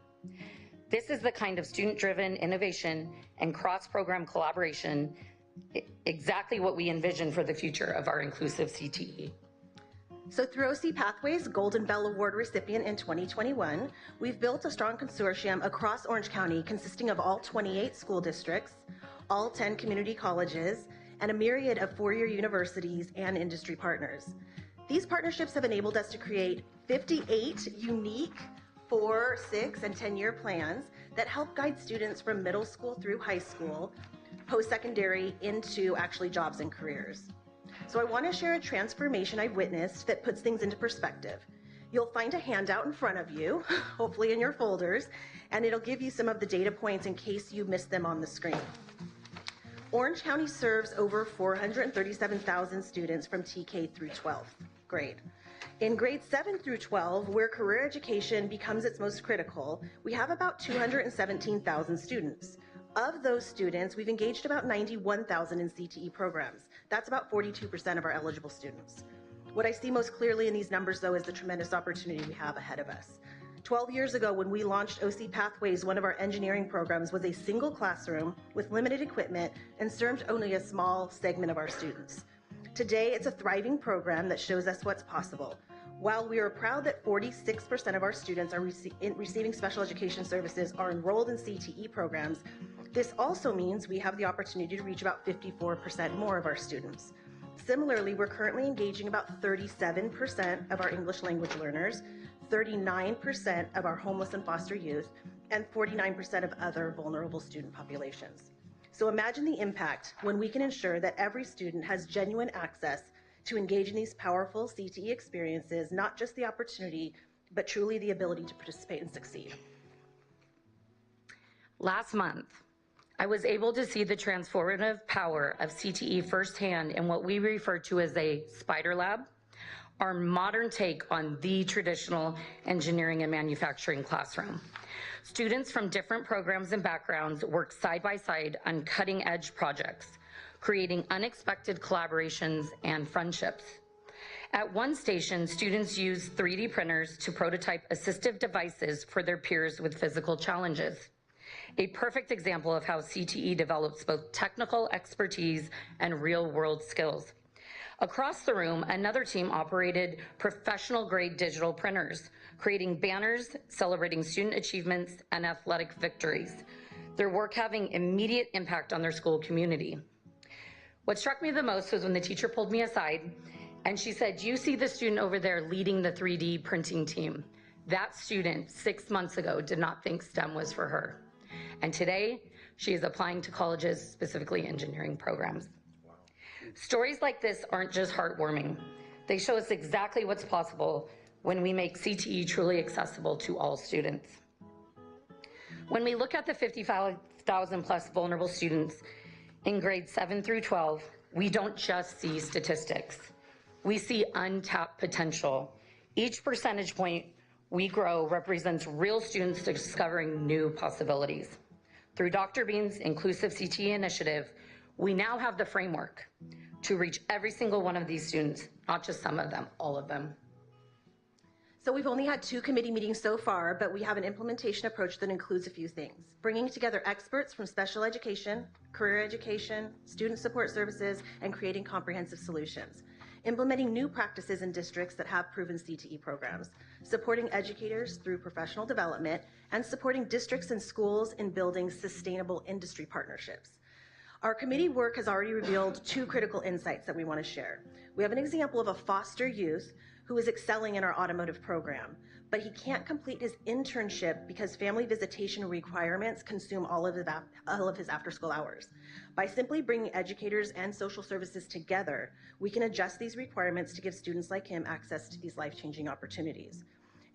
This is the kind of student-driven innovation and cross-program collaboration, exactly what we envision for the future of our inclusive CTE. So through OC Pathways Golden Bell Award recipient in 2021, we've built a strong consortium across Orange County consisting of all 28 school districts, all 10 community colleges, and a myriad of four-year universities and industry partners. These partnerships have enabled us to create 58 unique 4-, 6-, and 10-year plans that help guide students from middle school through high school, post-secondary, into actually jobs and careers. So I want to share a transformation I've witnessed that puts things into perspective. You'll find a handout in front of you, hopefully in your folders, and it'll give you some of the data points in case you missed them on the screen. Orange County serves over 437,000 students from TK through 12th grade. In grades 7 through 12, where career education becomes its most critical, we have about 217,000 students. Of those students, we've engaged about 91,000 in CTE programs. That's about 42% of our eligible students. What I see most clearly in these numbers, though, is the tremendous opportunity we have ahead of us. 12 years ago, when we launched OC Pathways, one of our engineering programs was a single classroom with limited equipment and served only a small segment of our students. Today, it's a thriving program that shows us what's possible. While we are proud that 46% of our students are receiving special education services are enrolled in CTE programs, this also means we have the opportunity to reach about 54% more of our students. Similarly, we're currently engaging about 37% of our English language learners, 39% of our homeless and foster youth, and 49% of other vulnerable student populations. So imagine the impact when we can ensure that every student has genuine access to engage in these powerful CTE experiences, not just the opportunity, but truly the ability to participate and succeed. Last month, I was able to see the transformative power of CTE firsthand in what we refer to as a spider lab, our modern take on the traditional engineering and manufacturing classroom. Students from different programs and backgrounds work side by side on cutting edge projects, creating unexpected collaborations and friendships. At one station, students used 3D printers to prototype assistive devices for their peers with physical challenges. A perfect example of how CTE develops both technical expertise and real-world skills. Across the room, another team operated professional-grade digital printers, creating banners celebrating student achievements and athletic victories, their work having immediate impact on their school community. What struck me the most was when the teacher pulled me aside and she said, "You see the student over there leading the 3D printing team. That student 6 months ago did not think STEM was for her. And today, she is applying to colleges, specifically engineering programs." Stories like this aren't just heartwarming. They show us exactly what's possible when we make CTE truly accessible to all students. When we look at the 55,000 plus vulnerable students in grades 7 through 12, we don't just see statistics. We see untapped potential. Each percentage point we grow represents real students discovering new possibilities. Through Dr. Bean's Inclusive CTE initiative, we now have the framework to reach every single one of these students, not just some of them, all of them. So we've only had 2 committee meetings so far, but we have an implementation approach that includes a few things. Bringing together experts from special education, career education, student support services, and creating comprehensive solutions. Implementing new practices in districts that have proven CTE programs. Supporting educators through professional development, and supporting districts and schools in building sustainable industry partnerships. Our committee work has already revealed 2 critical insights that we want to share. We have an example of a foster youth who is excelling in our automotive program, but he can't complete his internship because family visitation requirements consume all of his after-school hours. By simply bringing educators and social services together, we can adjust these requirements to give students like him access to these life-changing opportunities.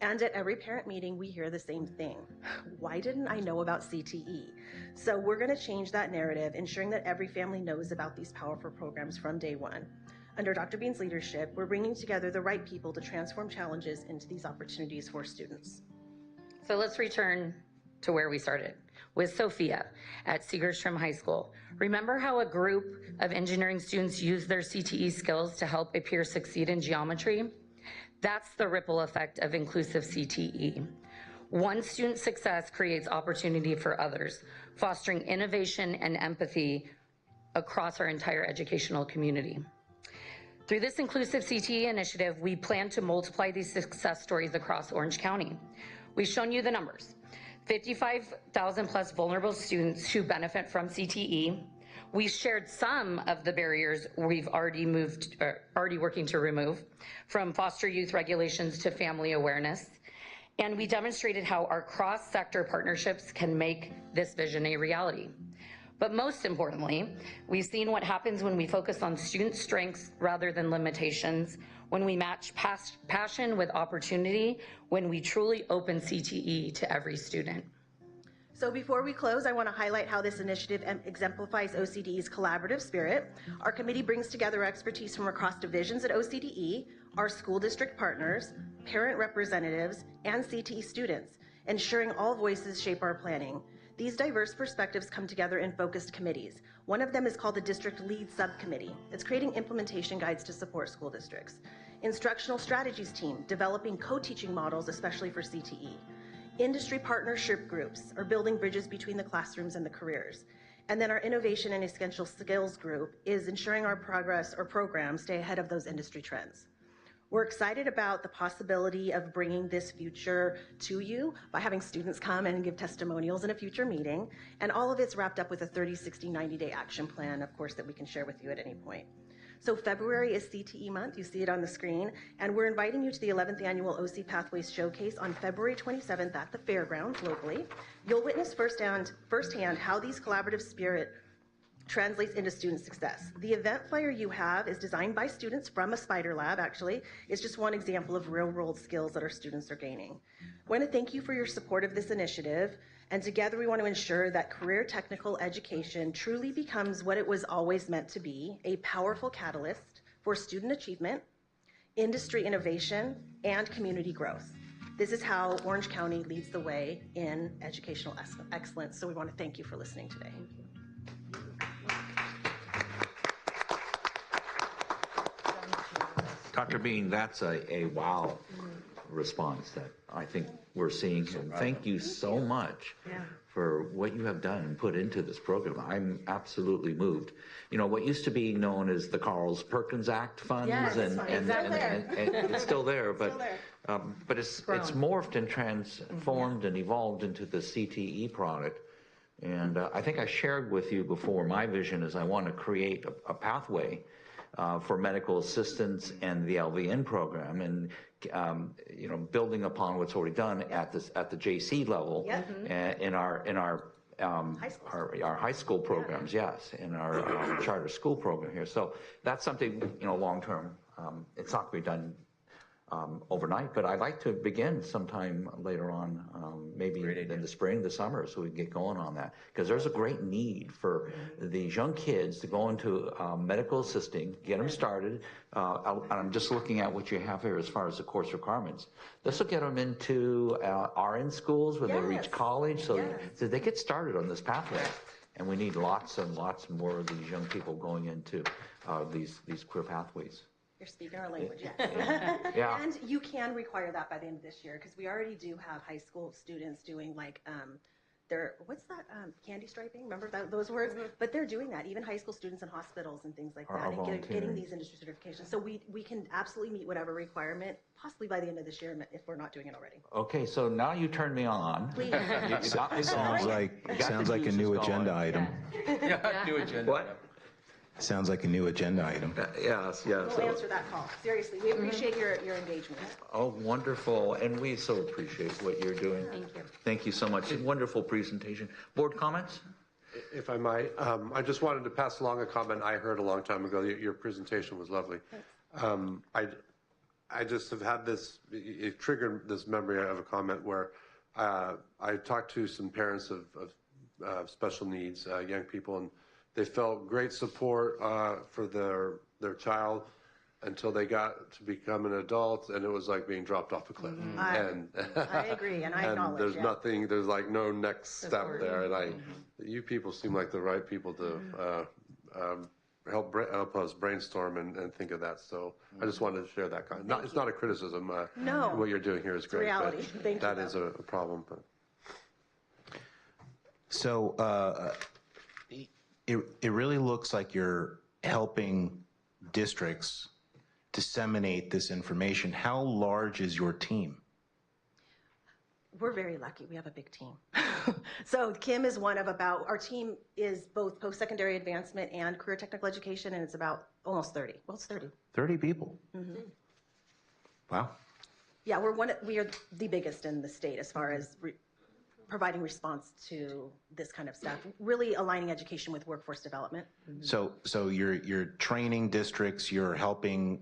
And at every parent meeting, we hear the same thing. Why didn't I know about CTE? So we're going to change that narrative, ensuring that every family knows about these powerful programs from day one. Under Dr. Bean's leadership, we're bringing together the right people to transform challenges into these opportunities for students. So let's return to where we started, with Sophia at Segerstrom High School. Remember how a group of engineering students used their CTE skills to help a peer succeed in geometry? That's the ripple effect of inclusive CTE. One student's success creates opportunity for others, fostering innovation and empathy across our entire educational community. Through this inclusive CTE initiative, we plan to multiply these success stories across Orange County. We've shown you the numbers. 55,000 plus vulnerable students who benefit from CTE. We shared some of the barriers we've already working to remove, from foster youth regulations to family awareness. And we demonstrated how our cross-sector partnerships can make this vision a reality. But most importantly, we've seen what happens when we focus on student strengths rather than limitations, when we match passion with opportunity, when we truly open CTE to every student. So before we close, I want to highlight how this initiative exemplifies OCDE's collaborative spirit. Our committee brings together expertise from across divisions at OCDE, our school district partners, parent representatives, and CTE students, ensuring all voices shape our planning. These diverse perspectives come together in focused committees. One of them is called the District Lead Subcommittee. It's creating implementation guides to support school districts. Instructional Strategies Team, developing co-teaching models, especially for CTE. Industry partnership groups are building bridges between the classrooms and the careers. And then our innovation and essential skills group is ensuring our progress or programs stay ahead of those industry trends. We're excited about the possibility of bringing this future to you by having students come and give testimonials in a future meeting. And all of it's wrapped up with a 30, 60, 90-day action plan, of course, that we can share with you at any point. So February is CTE month. You see it on the screen. And we're inviting you to the 11th annual OC Pathways Showcase on February 27th at the fairgrounds locally. You'll witness firsthand how these collaborative spirit translates into student success. The event flyer you have is designed by students from a Spider Lab, actually. It's just one example of real-world skills that our students are gaining. I want to thank you for your support of this initiative, and together we want to ensure that career technical education truly becomes what it was always meant to be, a powerful catalyst for student achievement, industry innovation, and community growth. This is how Orange County leads the way in educational excellence, so we want to thank you for listening today. Dr. Bean, that's a wow response that I think we're seeing. And thank you so much for what you have done and put into this program. I'm absolutely moved. You know, what used to be known as the Carl Perkins Act funds, and it's still there, but it's morphed and transformed and evolved into the CTE product. And I think I shared with you before, my vision is I want to create a pathway for medical assistants and the LVN program, and you know, building upon what's already done at the JC level, in our high school programs, yes, in our charter school program here. So that's something, you know, long term. It's not going to be done overnight, but I'd like to begin sometime later on, maybe in the spring, the summer, so we can get going on that. Because there's a great need for these young kids to go into medical assisting, get them started. I'm just looking at what you have here as far as the course requirements. This will get them into RN schools when they reach college, so they get started on this pathway. And we need lots and lots more of these young people going into these career pathways. You're speaking our language, yes. Yeah. And you can require that by the end of this year, because we already do have high school students doing like what's that, candy striping? Remember those words? But they're doing that, even high school students in hospitals and things like that, and getting these industry certifications. So we can absolutely meet whatever requirement, possibly by the end of this year, if we're not doing it already. Okay, so now you turned me on. Please. Sounds like a new agenda item. Yeah, new agenda. What? Sounds like a new agenda item. Yes. We'll answer that call. Seriously, we appreciate your engagement. Oh, wonderful. And we so appreciate what you're doing. Thank you. Thank you so much. Wonderful presentation. Board comments? If I might, I just wanted to pass along a comment I heard a long time ago. Your presentation was lovely. I just have had this, it triggered this memory of a comment where I talked to some parents of special needs, young people, and they felt great support for their child until they got to become an adult, and it was like being dropped off a cliff. And I agree, and I acknowledge. There's like no next step there, and you people seem like the right people to help us brainstorm and think of that. So I just wanted to share that kind. It's not a criticism. No, what you're doing here is great. Reality. Thank you. That is a problem. But. So it really looks like you're helping districts disseminate this information. How large is your team? We're very lucky. We have a big team. So Kim is one of our team is both post-secondary advancement and career technical education, and it's about almost 30. Well, it's 30. 30 people. Mm-hmm. Wow. Yeah, we are the biggest in the state as far as providing response to this kind of stuff, really aligning education with workforce development. So you're training districts, you're helping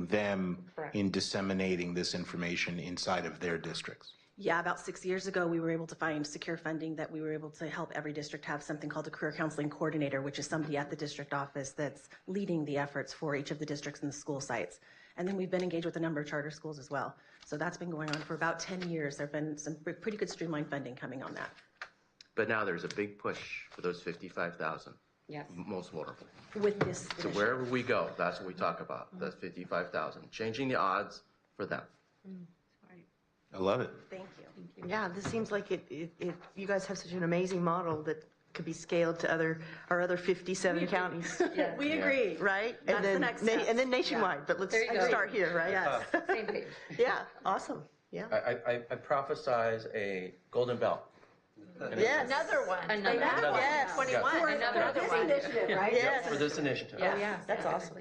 them in disseminating this information inside of their districts. Yeah, about 6 years ago, we were able to find secure funding that we were able to help every district have something called a career counseling coordinator, which is somebody at the district office that's leading the efforts for each of the districts and the school sites. And then we've been engaged with a number of charter schools as well. So that's been going on for about 10 years. There have been some pretty good streamlined funding coming on that. But now there's a big push for those 55,000. Yes. Most vulnerable. With this So initiative. wherever we go, that's what we talk about. That's 55,000. Changing the odds for them. I love it. Thank you. Yeah, this seems like you guys have such an amazing model that could be scaled to our other 57 counties. We agree. Right? That's the next step. And then nationwide, but let's There you go. start here, right? Yes. Same page. Yeah, awesome. Yeah. I prophesize a golden bell. Yes. Another one. Another one. Yes. 21. Another one. Right? Yes. For this initiative. Yes. That's awesome.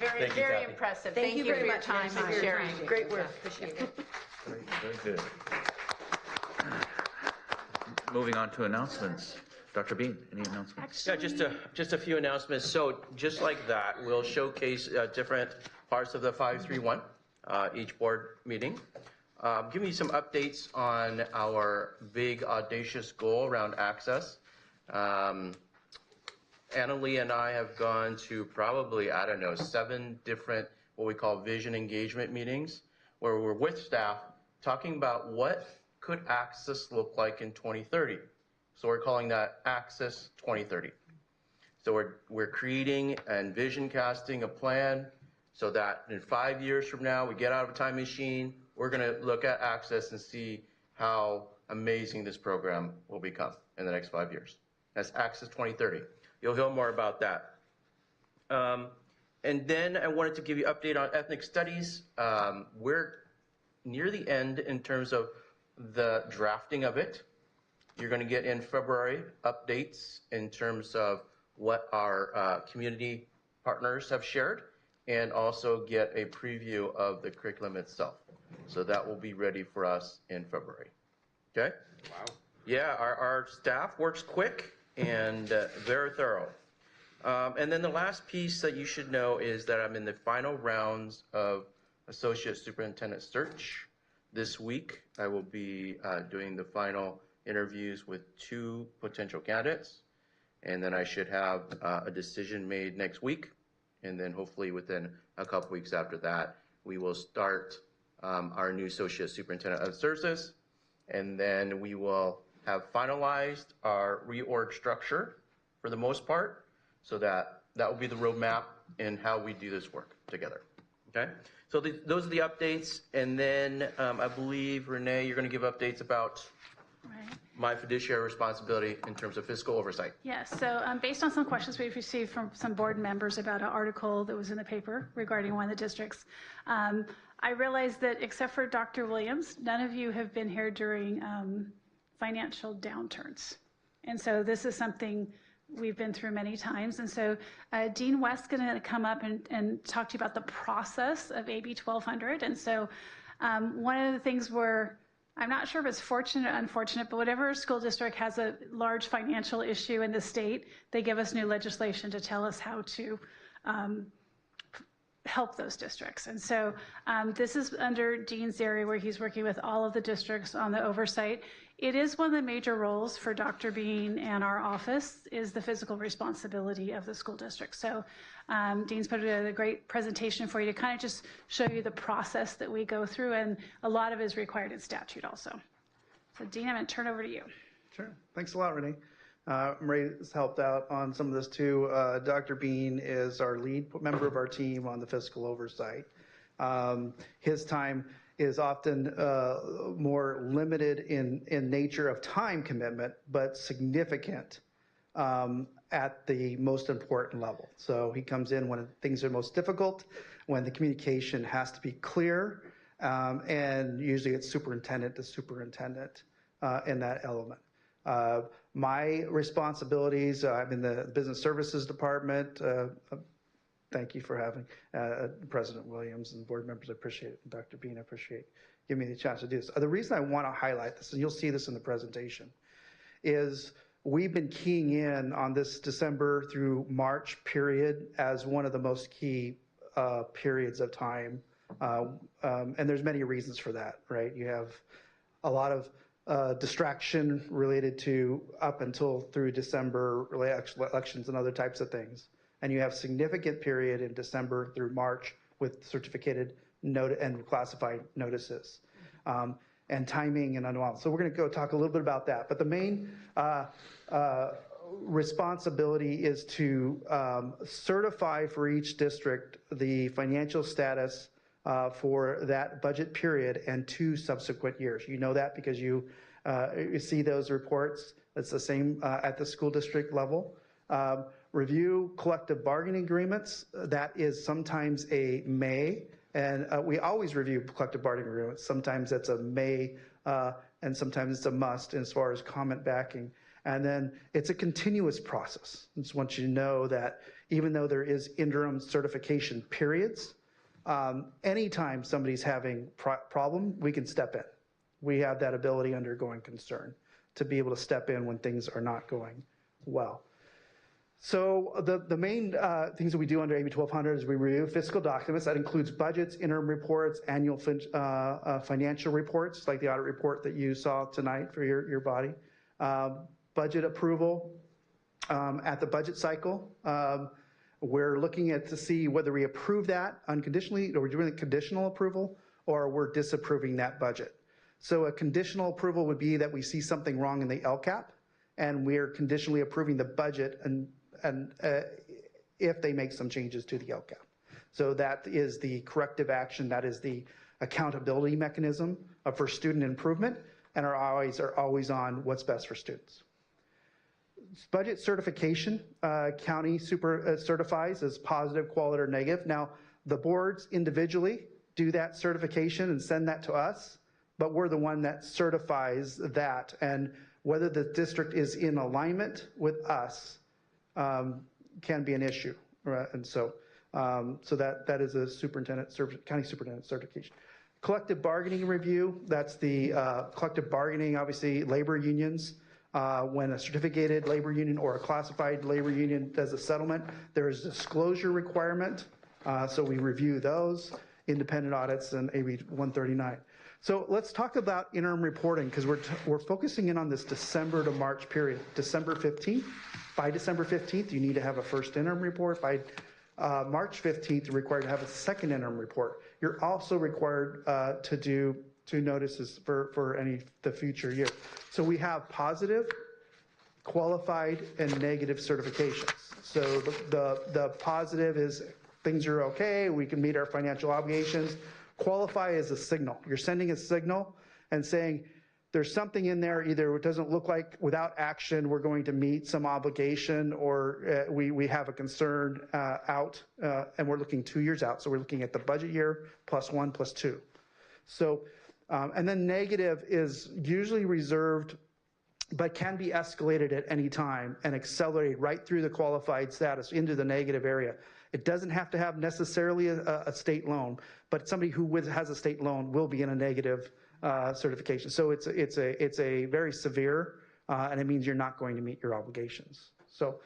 Very, Thank you, very Kathy. impressive. Thank you for very your much. time Thank and you for your sharing. time. Great work. Appreciate it. Very good. Moving on to announcements. Dr. Bean, any announcements? Yeah, just a few announcements. So just like that, we'll showcase different parts of the 531 each board meeting. Give me some updates on our big audacious goal around access. Annalee and I have gone to probably, 7 different what we call vision engagement meetings where we're with staff talking about what could access look like in 2030. So we're calling that Access 2030. So we're creating and vision casting a plan so that in 5 years from now, we get out of a time machine, we're gonna look at access and see how amazing this program will become in the next 5 years. That's Access 2030. You'll hear more about that. And then I wanted to give you an update on ethnic studies. We're near the end in terms of the drafting of it. You're going to get in February updates in terms of what our community partners have shared and also get a preview of the curriculum itself. So that will be ready for us in February. Okay? Wow. Yeah, our staff works quick and very thorough. And then the last piece that you should know is that I'm in the final rounds of Associate Superintendent search. This week, I will be doing the final interviews with 2 potential candidates. And then I should have a decision made next week. And then hopefully within a couple weeks after that, we will start our new Associate Superintendent of Services. And then we will have finalized our reorg structure for the most part, so that will be the roadmap in how we do this work together. Okay? So those are the updates. And then I believe, Renee, you're going to give updates about my fiduciary responsibility in terms of fiscal oversight. Yes, so based on some questions we've received from some board members about an article that was in the paper regarding one of the districts, I realized that except for Dr. Williams, none of you have been here during financial downturns. And so this is something we've been through many times. And so Dean West's going to come up and talk to you about the process of AB 1200. And so one of the things I'm not sure if it's fortunate or unfortunate, but whatever school district has a large financial issue in the state, they give us new legislation to tell us how to help those districts. And so this is under Dean's area where he's working with all of the districts on the oversight. It is one of the major roles for Dr. Bean and our office is the physical responsibility of the school district. So Dean's put together a great presentation for you to kind of just show you the process that we go through, and a lot of it is required in statute also. So Dean, I'm going to turn over to you. Sure. Thanks a lot, Renee. Ray has helped out on some of this too. Dr. Bean is our lead member of our team on the fiscal oversight. His time is often more limited in nature of time commitment, but significant at the most important level. So he comes in when things are most difficult, when the communication has to be clear, and usually it's superintendent to superintendent in that element. My responsibilities, I'm in the business services department. Thank you for having President Williams and board members. I appreciate it. And Dr. Bean, I appreciate giving me the chance to do this. The reason I want to highlight this, and you'll see this in the presentation, is we've been keying in on this December through March period as one of the most key periods of time. And there's many reasons for that, right? You have a lot of distraction related to up until through December, elections and other types of things. And you have significant period in December through March with certificated note and classified notices, and timing and unwound. So we're going to go talk a little bit about that. But the main responsibility is to certify for each district the financial status for that budget period and 2 subsequent years. You know that because you see those reports. It's the same at the school district level. Review collective bargaining agreements. That is sometimes a may, and we always review collective bargaining agreements. Sometimes it's a may, and sometimes it's a must as far as comment backing. And then it's a continuous process. I just want you to know that even though there is interim certification periods, anytime somebody's having problem, we can step in. We have that ability under going concern to be able to step in when things are not going well. So the main things that we do under AB 1200 is we review fiscal documents. That includes budgets, interim reports, annual financial reports, like the audit report that you saw tonight for your body. Budget approval at the budget cycle. We're looking at to see whether we approve that unconditionally, or we're doing a conditional approval, or we're disapproving that budget. So a conditional approval would be that we see something wrong in the LCAP, and we're conditionally approving the budget and if they make some changes to the LCAP. So that is the corrective action, that is the accountability mechanism for student improvement, and our eyes are always on what's best for students. Budget certification, county certifies as positive, quality, or negative. Now, the boards individually do that certification and send that to us, but we're the one that certifies that, and whether the district is in alignment with us can be an issue, right? And so, that is a county superintendent certification. Collective bargaining review, that's the collective bargaining, obviously labor unions. When a certificated labor union or a classified labor union does a settlement, there is a disclosure requirement. So we review those, independent audits, and AB 139. So let's talk about interim reporting, because we're focusing in on this December to March period. December 15th, by December 15th, you need to have a first interim report. By March 15th, you're required to have a second interim report. You're also required to do 2 notices for the future year. So we have positive, qualified, and negative certifications. So the positive is things are okay, we can meet our financial obligations. Qualify is a signal. You're sending a signal and saying there's something in there, either it doesn't look like without action we're going to meet some obligation, or we have a concern out, and we're looking 2 years out. So we're looking at the budget year +1 +2. So, and then negative is usually reserved, but can be escalated at any time and accelerated right through the qualified status into the negative area. It doesn't have to have necessarily a state loan, but somebody who has a state loan will be in a negative certification. So it's a very severe, and it means you're not going to meet your obligations. So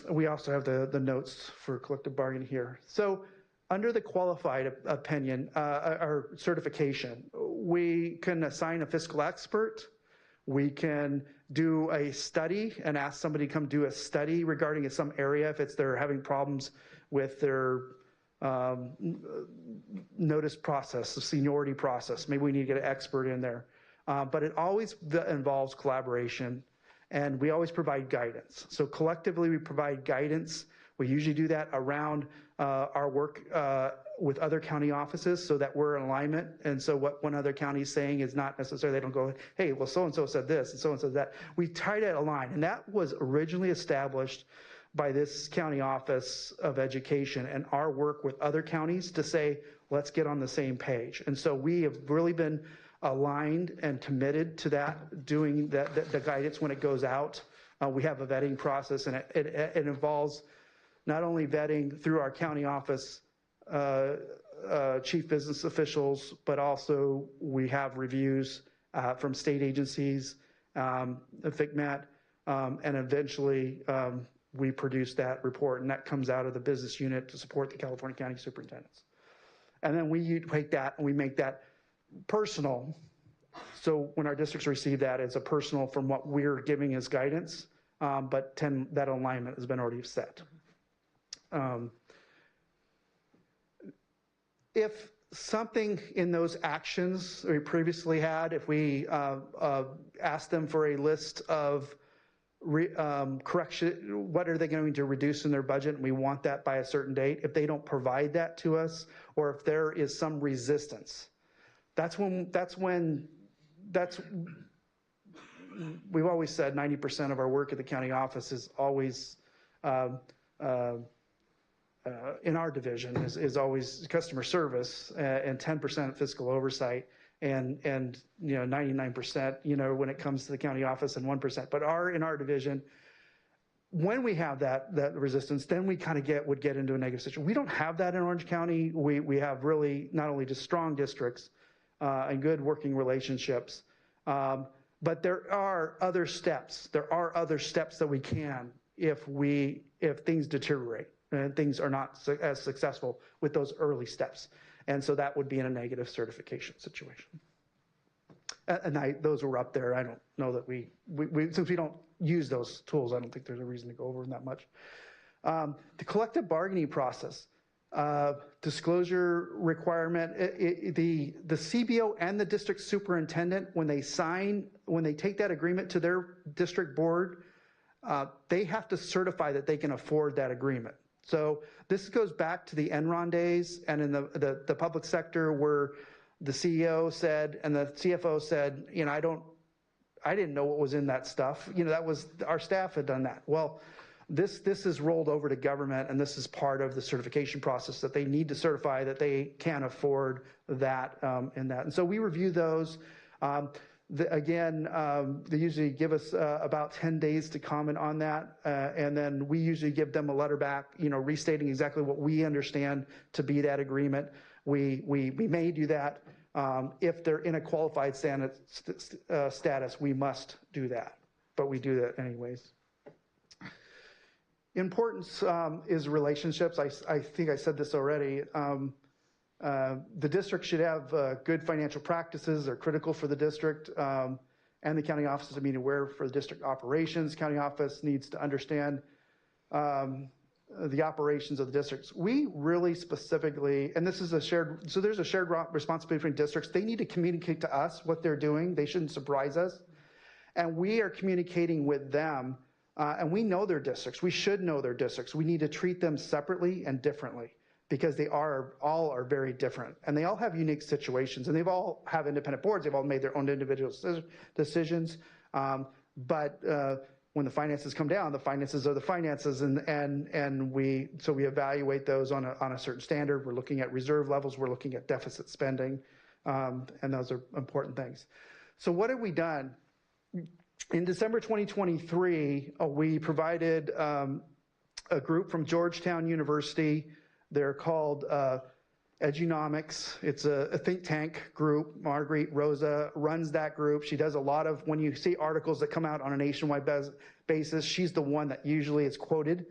we also have the notes for collective bargaining here. So under the qualified opinion or certification, we can assign a fiscal expert. We can do a study and ask somebody to come do a study regarding some area if they're having problems with their notice process, the seniority process. Maybe we need to get an expert in there. But it always involves collaboration, and we always provide guidance. So collectively, we provide guidance. We usually do that around our work with other county offices so that we're in alignment. And so what one other county is saying is not necessarily, they don't go, hey, well, so-and-so said this and so-and-so said that. We try to align. And that was originally established by this county office of education and our work with other counties to say, let's get on the same page. And so we have really been aligned and committed to that, doing the guidance when it goes out. We have a vetting process, and it involves not only vetting through our county office chief business officials, but also we have reviews from state agencies, FCMAT, and eventually we produce that report, and that comes out of the business unit to support the California County Superintendents. And then we take that and we make that personal. So when our districts receive that, it's a personal from what we're giving as guidance, but that alignment has been already set. If something in those actions we previously had, if we asked them for a list of correction, what are they going to reduce in their budget, and we want that by a certain date. If they don't provide that to us, or if there is some resistance, we've always said 90% of our work at the county office is always, in our division, is always customer service, and 10% fiscal oversight, and 99%, when it comes to the county office, and 1%. But in our division, when we have that resistance, then we kind of would get into a negative situation. We don't have that in Orange County. We have really not only just strong districts and good working relationships, but there are other steps. There are other steps that we can if things deteriorate and things are not as successful with those early steps. And so that would be in a negative certification situation. And those were up there. I don't know that since we don't use those tools, I don't think there's a reason to go over them that much. The collective bargaining process, disclosure requirement, the CBO and the district superintendent, when they take that agreement to their district board, they have to certify that they can afford that agreement. So this goes back to the Enron days, and in the public sector, where the CEO said and the CFO said, I didn't know what was in that stuff. That was our staff had done that. Well, this is rolled over to government, and this is part of the certification process, that they need to certify that they can afford that in that. And so we review those. They usually give us about 10 days to comment on that, and then we usually give them a letter back, restating exactly what we understand to be that agreement. We may do that. If they're in a qualified status, we must do that, but we do that anyways. Importance is relationships. I think I said this already. The district should have good financial practices. They're critical for the district and the county offices to be aware for the district operations. County office needs to understand the operations of the districts. We really specifically, and this is there's a shared responsibility between districts. They need to communicate to us what they're doing. They shouldn't surprise us. And we are communicating with them, and we know their districts. We should know their districts. We need to treat them separately and differently, because they all are very different, and they all have unique situations, and they've all have independent boards. They've all made their own individual decisions. But when the finances come down, the finances are the finances, and we evaluate those on a certain standard. We're looking at reserve levels. We're looking at deficit spending, and those are important things. So what have we done? In December 2023, we provided a group from Georgetown University. They're called Edunomics. It's a think tank group. Marguerite Rosa runs that group. She does a lot of, when you see articles that come out on a nationwide basis, she's the one that usually is quoted.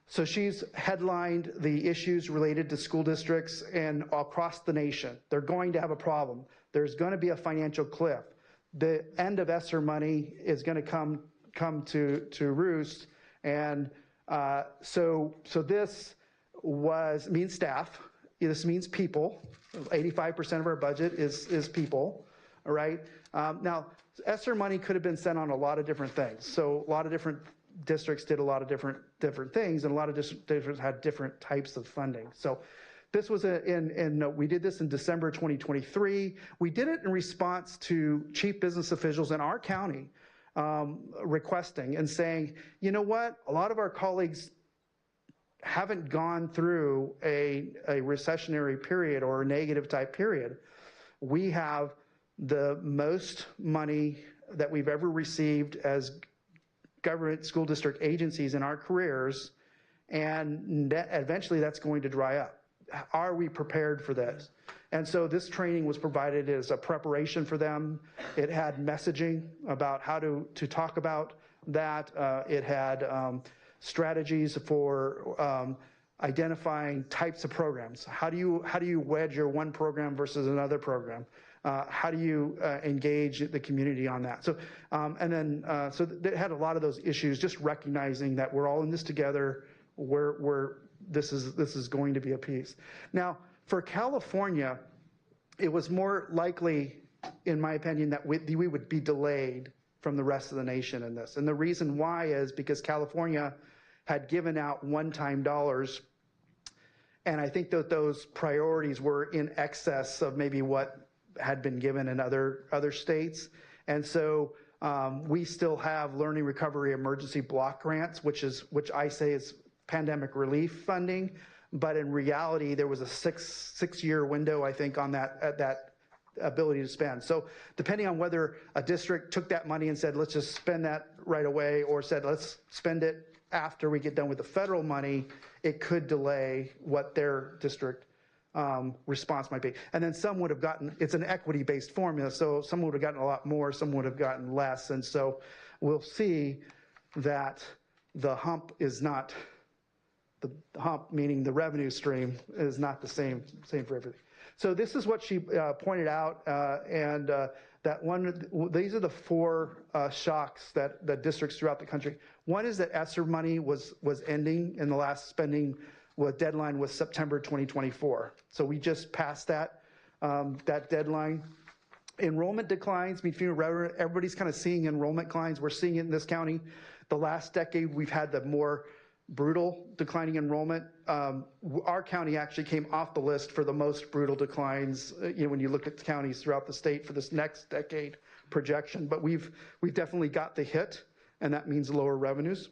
So she's headlined the issues related to school districts and across the nation. They're going to have a problem. There's going to be a financial cliff. The end of ESSER money is going to come to roost. And so this means staff. This means people. 85% of our budget is people, all right? Now, ESSER money could have been spent on a lot of different things. So a lot of different districts did a lot of different things, and a lot of districts had different types of funding. So this was we did this in December 2023. We did it in response to chief business officials in our county requesting and saying, you know what, a lot of our colleagues haven't gone through a recessionary period or a negative type period. We have the most money that we've ever received as government school district agencies in our careers, and eventually that's going to dry up. Are we prepared for this? And so this training was provided as a preparation for them. It had messaging about how to talk about that. It had strategies for identifying types of programs. How do you wedge your one program versus another program? How do you engage the community on that? So so they had a lot of those issues, just recognizing that we're all in this together. This is going to be a piece. Now, for California, it was more likely, in my opinion, that we would be delayed from the rest of the nation in this. And the reason why is because California had given out one-time dollars, and I think that those priorities were in excess of maybe what had been given in other states. And so we still have Learning Recovery Emergency Block Grants, which I say is pandemic relief funding, but in reality, there was a six-year window, I think, on that ability to spend. So depending on whether a district took that money and said, let's just spend that right away, or said, let's spend it after we get done with the federal money, it could delay what their district response might be. And then some would have gotten, it's an equity-based formula, so some would have gotten a lot more, some would have gotten less. And so we'll see that the hump is not, the hump, meaning the revenue stream, is not the same for everything. So this is what she pointed out, and that these are the four shocks that the districts throughout the country. One is that ESSER money was ending, and the last spending deadline was September 2024. So we just passed that deadline. Enrollment declines, everybody's kind of seeing enrollment declines. We're seeing it in this county. The last decade, we've had the more brutal declining enrollment. Our county actually came off the list for the most brutal declines, when you look at the counties throughout the state for this next decade projection. But we've definitely got the hit, and that means lower revenues.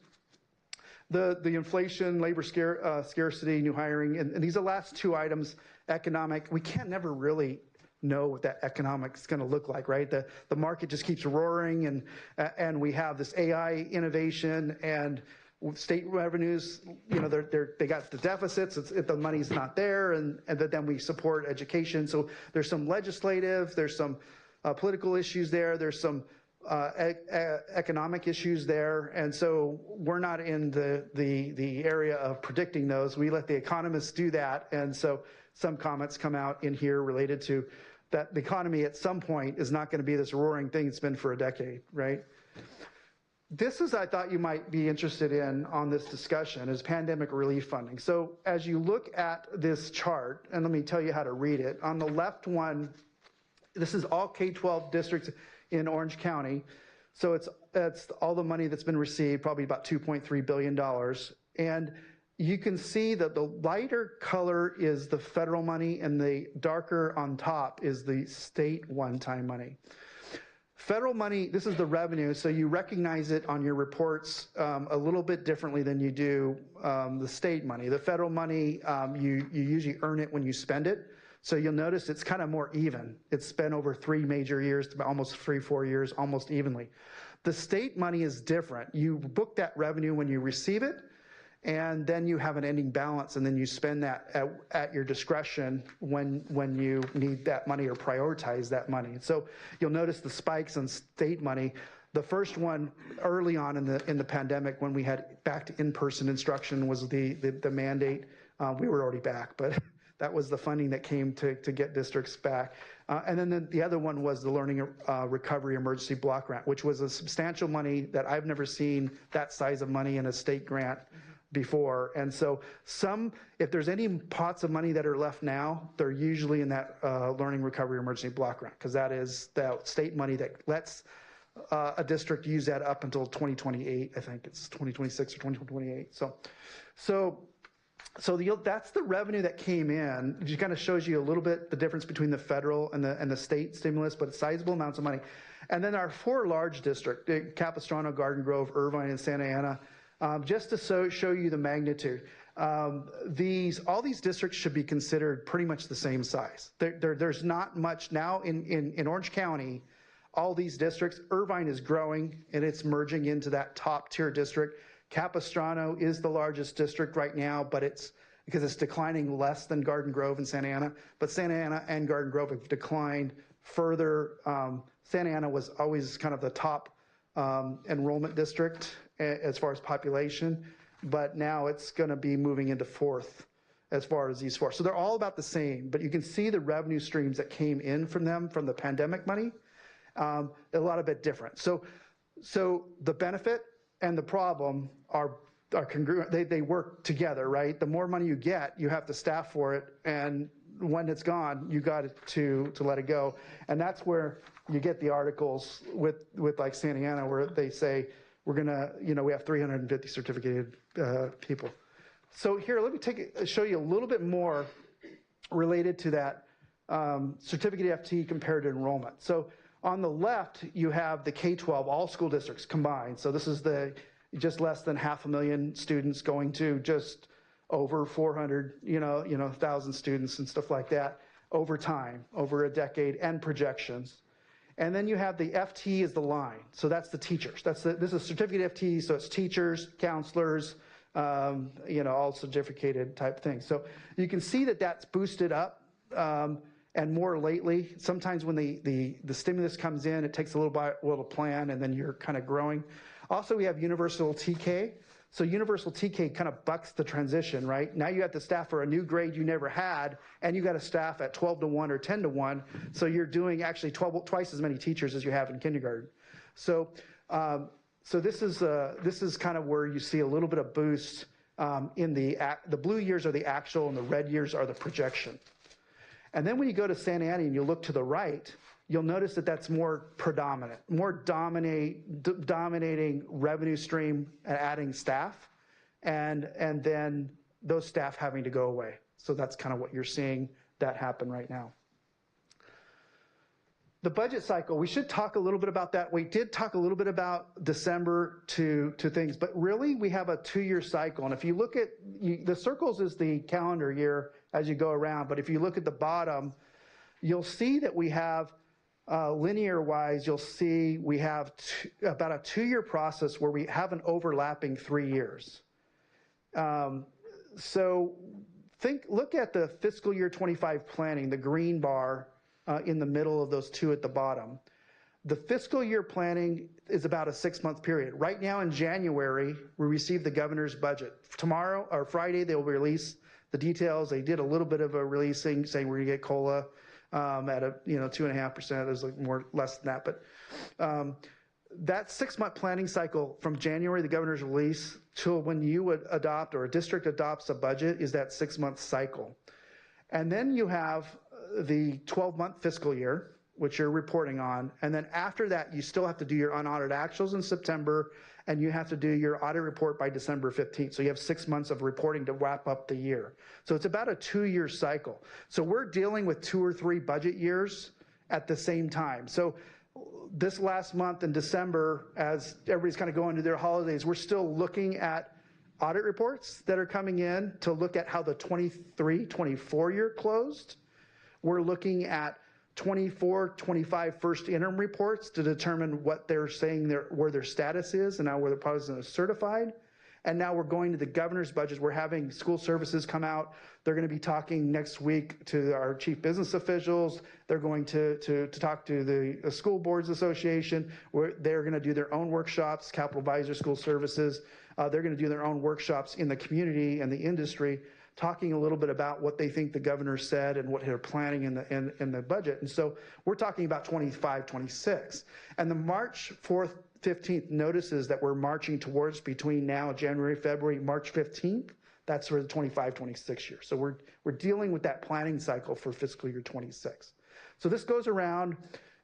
The inflation, labor scarcity, new hiring, and these are the last two items. Economic, we can't never really know what that economic is going to look like, right? The market just keeps roaring, and we have this AI innovation, and state revenues, they got the deficits, the money's not there, and then we support education. So there's some legislative, there's some political issues there, there's some economic issues there, and so we're not in the area of predicting those. We let the economists do that, and so some comments come out in here related to that the economy at some point is not going to be this roaring thing it's been for a decade, right? This is, I thought you might be interested in on this discussion, is pandemic relief funding. So as you look at this chart, and let me tell you how to read it, on the left one, this is all K-12 districts in Orange County. So it's all the money that's been received, probably about $2.3 billion. And you can see that the lighter color is the federal money, and the darker on top is the state one-time money. Federal money, this is the revenue, so you recognize it on your reports a little bit differently than you do the state money. The federal money, you usually earn it when you spend it. So you'll notice it's kind of more even. It's spent over 3 major years, almost 3-4 years, almost evenly. The state money is different. You book that revenue when you receive it, and then you have an ending balance, and then you spend that at your discretion when you need that money or prioritize that money. So you'll notice the spikes on state money. The first one early on in the pandemic, when we had back to in-person instruction, was the mandate. We were already back, but that was the funding that came to get districts back. And then the other one was the Learning Recovery Emergency Block Grant, which was a substantial money that I've never seen that size of money in a state grant before. And so if there's any pots of money that are left now, they're usually in that Learning Recovery Emergency Block Grant, because that is the state money that lets a district use that up until 2028. I think it's 2026 or 2028. So that's the revenue that came in. It just kind of shows you a little bit the difference between the federal and the state stimulus, but it's sizable amounts of money. And then our 4 large districts, Capistrano, Garden Grove, Irvine, and Santa Ana, just to show you the magnitude. All these districts should be considered pretty much the same size. There's not much now in Orange County. All these districts, Irvine is growing, and it's merging into that top tier district. Capistrano is the largest district right now, but because it's declining less than Garden Grove and Santa Ana. But Santa Ana and Garden Grove have declined further. Santa Ana was always kind of the top enrollment district as far as population, but now it's going to be moving into 4th as far as these 4. So they're all about the same, but you can see the revenue streams that came in from them from the pandemic money, a lot of bit different. So the benefit and the problem are congruent. They work together, right? The more money you get, you have to staff for it, and when it's gone, you got to let it go. And that's where you get the articles with like Santa Ana where they say, we're gonna, we have 350 certificated people. So here, let me show you a little bit more related to that certificate FT compared to enrollment. So on the left, you have the K-12, all school districts combined. So this is just less than 500,000 students going to just over 400,000 students and stuff like that over time, over a decade, and projections. And then you have the FT is the line. So that's the teachers. This is certificate FT, so it's teachers, counselors, all certificated type things. So you can see that that's boosted up, and more lately. Sometimes when the stimulus comes in, it takes a little plan, and then you're kind of growing. Also, we have universal TK. So universal TK kind of bucks the transition, right? Now you have to staff for a new grade you never had, and you got to staff at 12 to 1 or 10 to 1. So you're doing actually twice as many teachers as you have in kindergarten. So this is kind of where you see a little bit of boost in the blue years are the actual and the red years are the projection. And then when you go to Santa Ana and you look to the right, you'll notice that that's more predominant, more dominating revenue stream and adding staff, and then those staff having to go away. So that's kind of what you're seeing that happen right now. The budget cycle, we should talk a little bit about that. We did talk a little bit about December to things, but really we have a 2-year cycle. And if you look at, the circles is the calendar year as you go around, but if you look at the bottom, you'll see that we have linear-wise, you'll see we have about a 2-year process where we have an overlapping 3 years. So look at the fiscal year 25 planning, the green bar in the middle of those two at the bottom. The fiscal year planning is about a 6-month period. Right now in January, we received the governor's budget. Tomorrow or Friday, they'll release the details. They did a little bit of a releasing saying we're gonna get COLA at a 2.5%. There's like less than that, but that 6-month planning cycle from January, the governor's release, till when you would adopt or a district adopts a budget is that 6-month cycle. And then you have the 12-month fiscal year, which you're reporting on. And then after that, you still have to do your unaudited actuals in September, and you have to do your audit report by December 15th. So you have 6 months of reporting to wrap up the year. So it's about a 2-year cycle. So we're dealing with 2 or 3 budget years at the same time. So this last month in December, as everybody's kind of going to their holidays, we're still looking at audit reports that are coming in to look at how the 23-24 year closed. We're looking at 24-25 first interim reports to determine what they're saying where their status is and now where the president is certified. And now we're going to the governor's budget. We're having school services come out. They're going to be talking next week to our chief business officials. They're going to talk to the School Boards Association, where they're going to do their own workshops, Capital Advisor School Services. They're going to do their own workshops in the community and the industry, talking a little bit about what they think the governor said and what they're planning in the budget. And so we're talking about 25, 26. And the March 4th, 15th notices that we're marching towards between now, January, February, March 15th, that's for the 25, 26 year. So we're dealing with that planning cycle for fiscal year 26. So this goes around.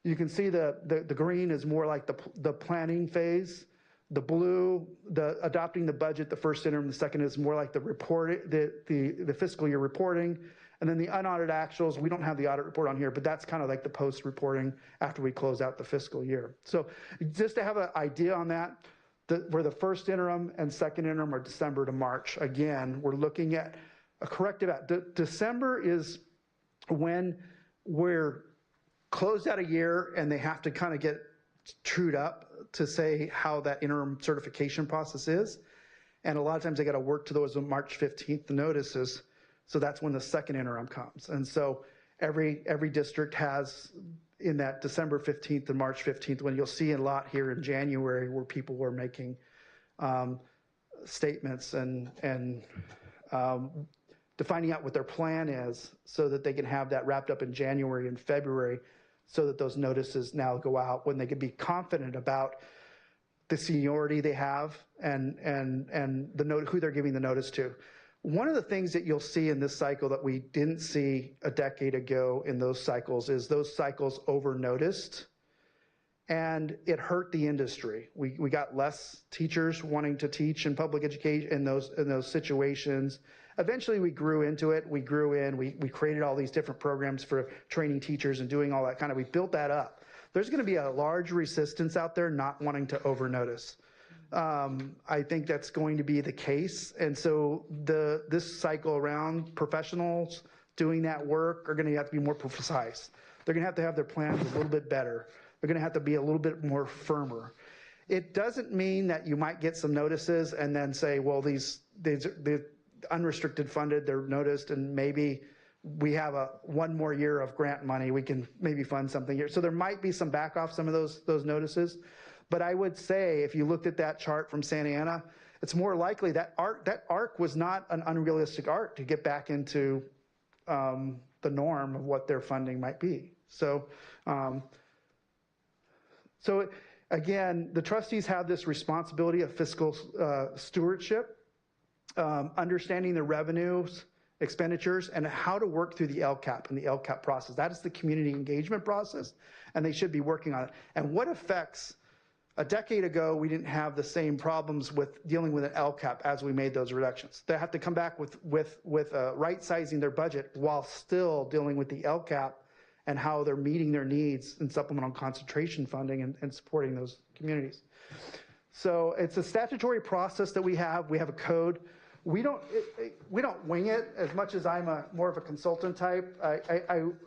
You can see the green is more like the planning phase. The blue, the adopting the budget, the first interim, the second is more like the report, the fiscal year reporting. And then the unaudited actuals, we don't have the audit report on here, but that's kind of like the post reporting after we close out the fiscal year. So just to have an idea on that, where the first interim and second interim are December to March. Again, we're looking at a corrective. December is when we're closed out a year and they have to kind of get trued up to say how that interim certification process is. And a lot of times they got to work to those on March 15th, the notices. So that's when the second interim comes. And so every district has in that December 15th and March 15th, when you'll see a lot here in January where people were making statements and defining out what their plan is so that they can have that wrapped up in January and February, so that those notices now go out when they can be confident about the seniority they have and who they're giving the notice to. One of the things that you'll see in this cycle that we didn't see a decade ago in those cycles is those cycles over-noticed and it hurt the industry. We got less teachers wanting to teach in public education in those situations. Eventually, we grew into it. We created all these different programs for training teachers and doing all that kind of. We built that up. There's going to be a large resistance out there not wanting to overnotice. I think that's going to be the case. And so this cycle around, professionals doing that work are going to have to be more precise. They're going to have their plans a little bit better. They're going to have to be a little bit more firmer. It doesn't mean that you might get some notices and then say, well, these unrestricted funded, they're noticed, and maybe we have one more year of grant money. We can maybe fund something here. So there might be some back off some of those notices. But I would say, if you looked at that chart from Santa Ana, it's more likely that arc was not an unrealistic arc to get back into the norm of what their funding might be. So, again, the trustees have this responsibility of fiscal stewardship, understanding the revenues, expenditures, and how to work through the LCAP and the LCAP process. That is the community engagement process, and they should be working on it. And what affects, a decade ago, we didn't have the same problems with dealing with an LCAP as we made those reductions. They have to come back with right-sizing their budget while still dealing with the LCAP and how they're meeting their needs in supplemental concentration funding and supporting those communities. So it's a statutory process that we have. We have a code. We don't wing it as much as I'm more of a consultant type.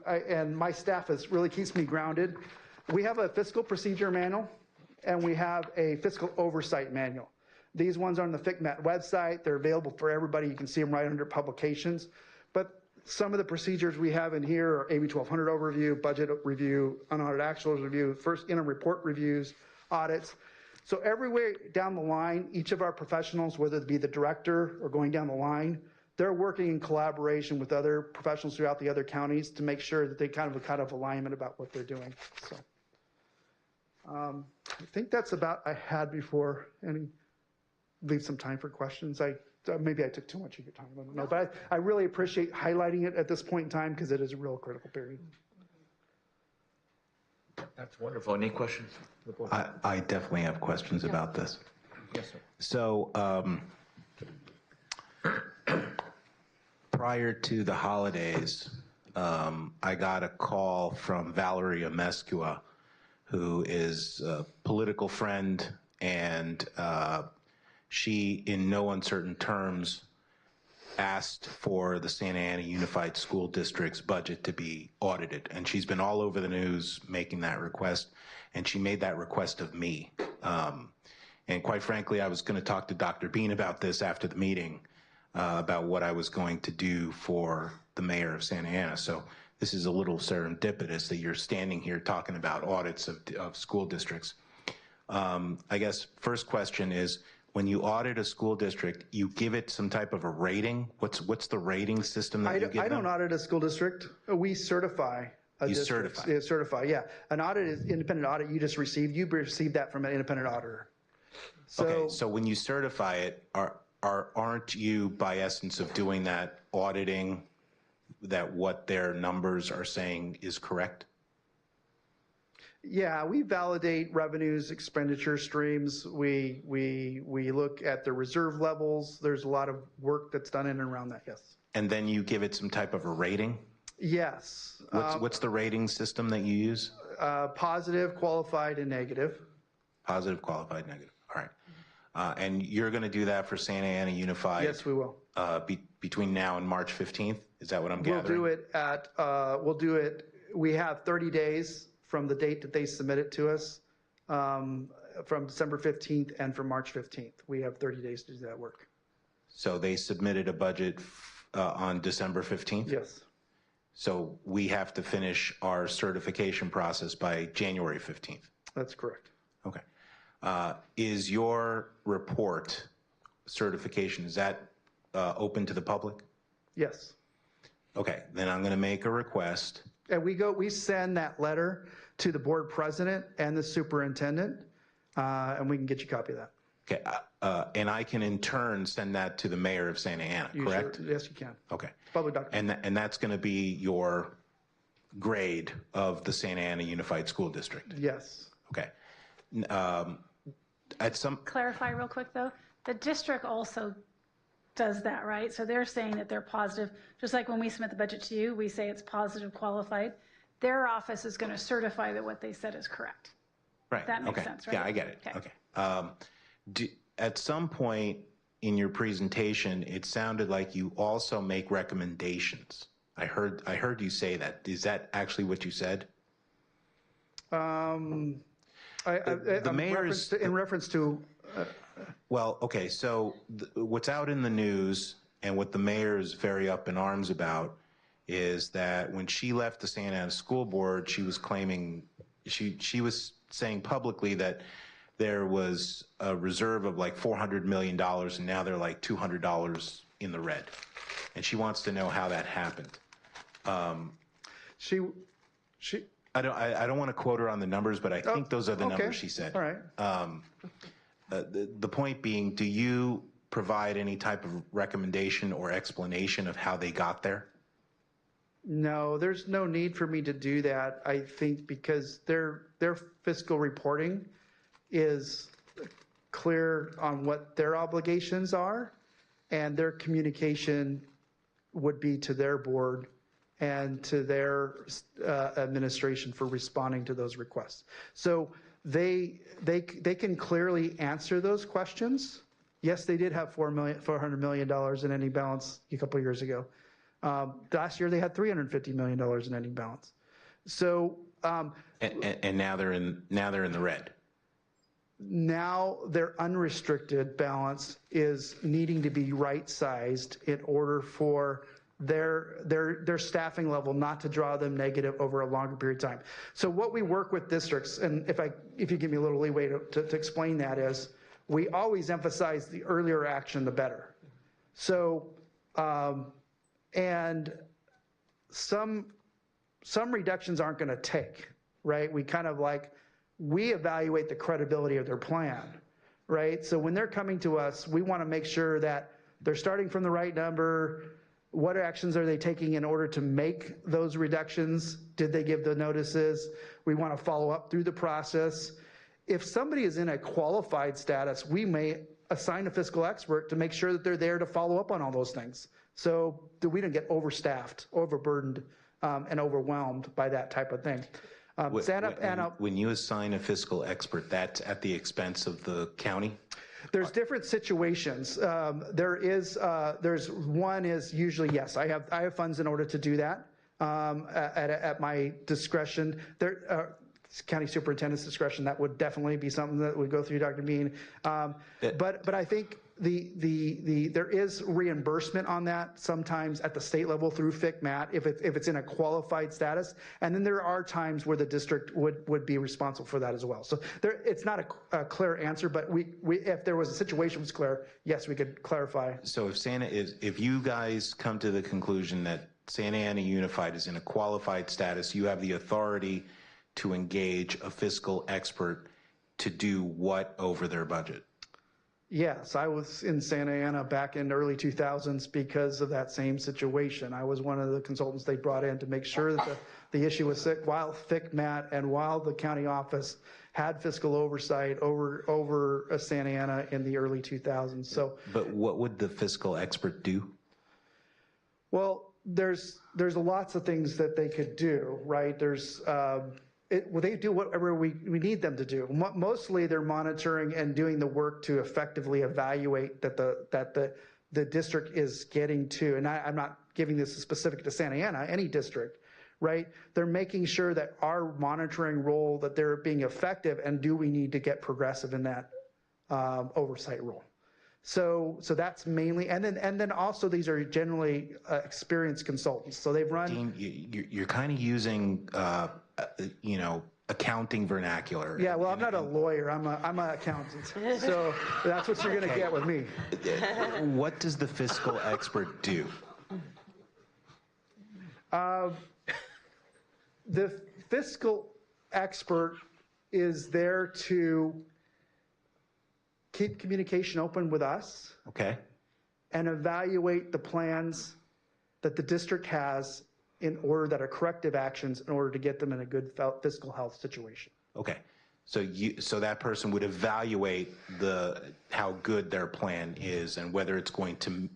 And my staff really keeps me grounded. We have a fiscal procedure manual, and we have a fiscal oversight manual. These ones are on the FCMAT website. They're available for everybody. You can see them right under publications. But some of the procedures we have in here are AB 1200 overview, budget review, unaudited actuals review, first interim report reviews, audits. So everywhere down the line, each of our professionals, whether it be the director or going down the line, they're working in collaboration with other professionals throughout the other counties to make sure that they kind of alignment about what they're doing. So I think that's about I had before. And leave some time for questions. Maybe I took too much of your time. I don't know, but I really appreciate highlighting it at this point in time because it is a real critical period. That's wonderful. Any questions? I definitely have questions about this. Yes, sir. So prior to the holidays, I got a call from Valerie Amescua, who is a political friend, and she, in no uncertain terms, asked for the Santa Ana Unified School District's budget to be audited. And she's been all over the news making that request, and she made that request of me. And quite frankly, I was going to talk to Dr. Bean about this after the meeting, about what I was going to do for the mayor of Santa Ana. So this is a little serendipitous that you're standing here talking about audits of school districts. I guess first question is, when you audit a school district, you give it some type of a rating? What's the rating system that you give them? I don't audit a school district. We certify a district. Certify? Yeah, certify, yeah. An audit is independent audit you received that from an independent auditor. So, okay, so when you certify it, aren't you, by essence of doing that, auditing that what their numbers are saying is correct? Yeah, we validate revenues, expenditure streams. We look at the reserve levels. There's a lot of work that's done in and around that, yes. And then you give it some type of a rating? Yes. What's the rating system that you use? Positive, qualified, and negative. Positive, qualified, negative. All right. And you're going to do that for Santa Ana Unified? Yes, we will. Between now and March 15th? Is that what I'm gathering? We'll do it, we have 30 days from the date that they submit it to us, from December 15th and from March 15th. We have 30 days to do that work. So they submitted a budget on December 15th? Yes. So we have to finish our certification process by January 15th? That's correct. Okay. Is your report certification, is that open to the public? Yes. Okay, then I'm going to make a request. And we send that letter to the board president and the superintendent, and we can get you a copy of that. Okay, and I can in turn send that to the mayor of Santa Ana, correct? Yes, you can. Okay. Public document. And that's going to be your grade of the Santa Ana Unified School District? Yes. Okay. At some, Clarify real quick, though. The district also does that, right? So they're saying that they're positive, just like when we submit the budget to you, we say it's positive qualified. Their office is going to certify that what they said is correct. right. That makes Okay. sense, right? Yeah, I get it. Okay. At some point in your presentation, it sounded like you also make recommendations. I heard you say that. Is that actually what you said? The mayor's in reference to. Well, okay, so what's out in the news and what the mayor is very up in arms about is that when she left the Santa Ana School Board, she was claiming, she was saying publicly that there was a reserve of like $400 million and now they're like $200 in the red. And she wants to know how that happened. I don't want to quote her on the numbers, but I think those are the numbers she said. All right. The point being, do you provide any type of recommendation or explanation of how they got there? No, there's no need for me to do that, I think, because their fiscal reporting is clear on what their obligations are, and their communication would be to their board and to their administration for responding to those requests. So they can clearly answer those questions. Yes, they did have $400 million in ending balance a couple of years ago. Last year they had $350 million in ending balance. So and now they're in the red. Now their unrestricted balance is needing to be right-sized in order for their staffing level not to draw them negative over a longer period of time. So what we work with districts, and if you give me a little leeway to explain that, is we always emphasize the earlier action, the better. So, and some reductions aren't going to take, right? We evaluate the credibility of their plan, right? So when they're coming to us, we want to make sure that they're starting from the right number. What actions are they taking in order to make those reductions? Did they give the notices? We want to follow up through the process. If somebody is in a qualified status, we may assign a fiscal expert to make sure that they're there to follow up on all those things, so that we don't get overstaffed, overburdened, and overwhelmed by that type of thing. When you assign a fiscal expert, that's at the expense of the county? There's different situations. There's one is usually, yes, I have funds in order to do that at my discretion. County superintendent's discretion, that would definitely be something that would go through Dr. Bean. But I think there is reimbursement on that sometimes at the state level through FICMAT if it's in a qualified status, and then there are times where the district would be responsible for that as well. So it's not a clear answer, but if there was a situation was clear, yes, we could clarify. So if you guys come to the conclusion that Santa Ana Unified is in a qualified status, you have the authority to engage a fiscal expert to do what over their budget? Yes, I was in Santa Ana back in the early 2000s because of that same situation. I was one of the consultants they brought in to make sure that the issue was sick while FICMAT and while the county office had fiscal oversight over Santa Ana in the early 2000s. So, but what would the fiscal expert do? Well, there's lots of things that they could do, right? They do whatever we need them to do. Mostly they're monitoring and doing the work to effectively evaluate that the district is getting to, and I'm not giving this specific to Santa Ana, any district, right? They're making sure that our monitoring role, that they're being effective, and do we need to get progressive in that oversight role? So that's mainly, and then also these are generally experienced consultants. So they've run. Dean, you're kind of using, accounting vernacular. Yeah, well, I'm not a lawyer. I'm an accountant. So that's what you're going to get with me. What does the fiscal expert do? The fiscal expert is there to keep communication open with us. Okay. And evaluate the plans that the district has in order that are corrective actions in order to get them in a good fiscal health situation. Okay. So that person would evaluate how good their plan is and whether it's going to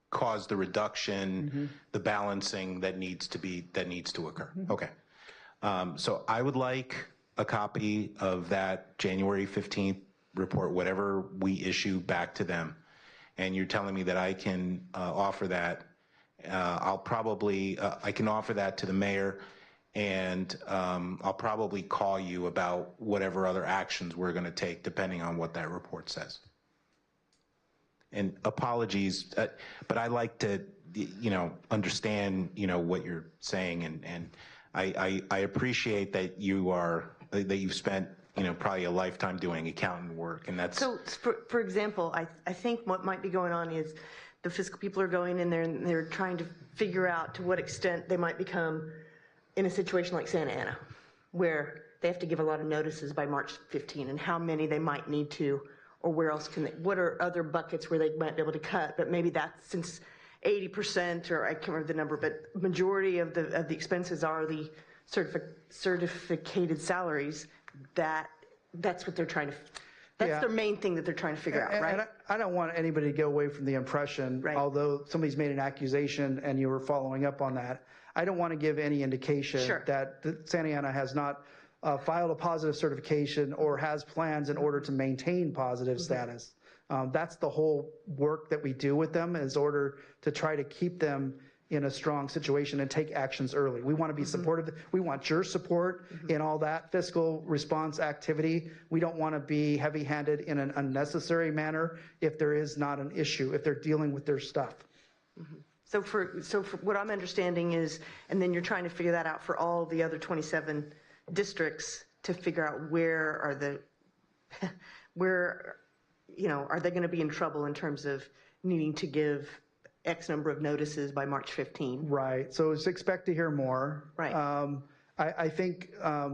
cause the reduction, the balancing that needs to occur. Okay. So I would like a copy of that January 15th report, whatever we issue back to them. And you're telling me that I can offer that. I can offer that to the mayor, and I'll probably call you about whatever other actions we're going to take depending on what that report says. And apologies, but I like to, understand, what you're saying, and I appreciate that you've spent, probably a lifetime doing accountant work, and that's. So, for example, I think what might be going on is the fiscal people are going in there and they're trying to figure out to what extent they might become in a situation like Santa Ana, where they have to give a lot of notices by March 15, and how many they might need to, or where else what are other buckets where they might be able to cut, but maybe that's since 80%, or I can't remember the number, but majority of the expenses are the certificated salaries, that's what they're trying to, that's their main thing that they're trying to figure out, right? And I don't want anybody to go away from the impression, although somebody's made an accusation and you were following up on that, I don't want to give any indication that Santa Ana has not filed a positive certification or has plans in order to maintain positive status. That's the whole work that we do with them, is order to try to keep them in a strong situation and take actions early. We want to be supportive. We want your support in all that fiscal response activity. We don't want to be heavy-handed in an unnecessary manner if there is not an issue, if they're dealing with their stuff. So for what I'm understanding is, and then you're trying to figure that out for all the other 27 districts to figure out where are they going to be in trouble in terms of needing to give X number of notices by March 15. Right. So just expect to hear more. Right. I think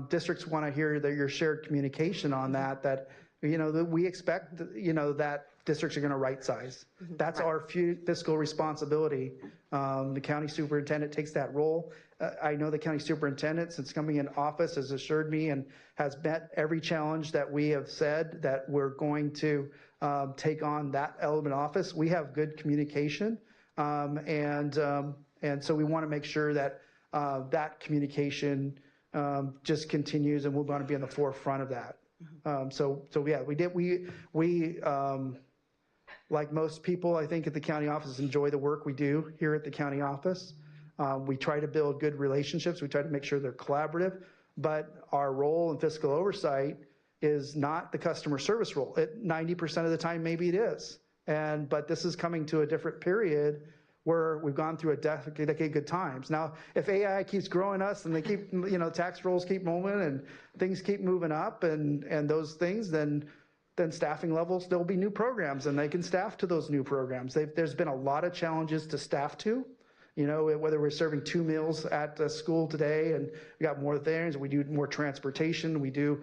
districts want to hear that your shared communication on that we expect, that districts are going to right size. That's our fiscal responsibility. The county superintendent takes that role. I know the county superintendent, since coming in office, has assured me and has met every challenge that we have said that we're going to take on that element of office. We have good communication. And so we want to make sure that that communication just continues, and we're going to be in the forefront of that. We like most people, I think, at the county office enjoy the work we do here at the county office. We try to build good relationships. We try to make sure they're collaborative, but our role in fiscal oversight is not the customer service role. 90% of the time, maybe it is. But this is coming to a different period where we've gone through a decade good times. Now, if AI keeps growing us and they keep, tax rolls keep moving and things keep moving up and those things, then staffing levels, there'll be new programs and they can staff to those new programs. There's been a lot of challenges to staff to, whether we're serving 2 meals at a school today and we got more things, we do more transportation, we do,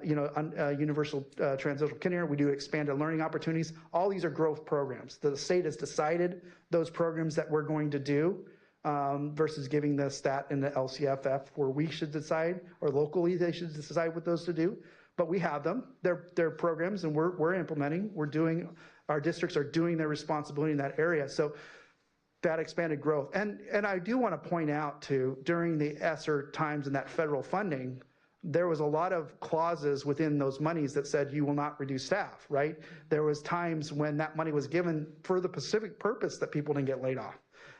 universal transitional kindergarten, we do expanded learning opportunities. All these are growth programs. The state has decided those programs that we're going to do versus giving the stat in the LCFF where we should decide, or locally they should decide what those to do. But we have them. They're programs and we're implementing. Our districts are doing their responsibility in that area. So that expanded growth. And I do want to point out too, during the ESSER times and that federal funding, there was a lot of clauses within those monies that said you will not reduce staff, right? There was times when that money was given for the specific purpose that people didn't get laid off.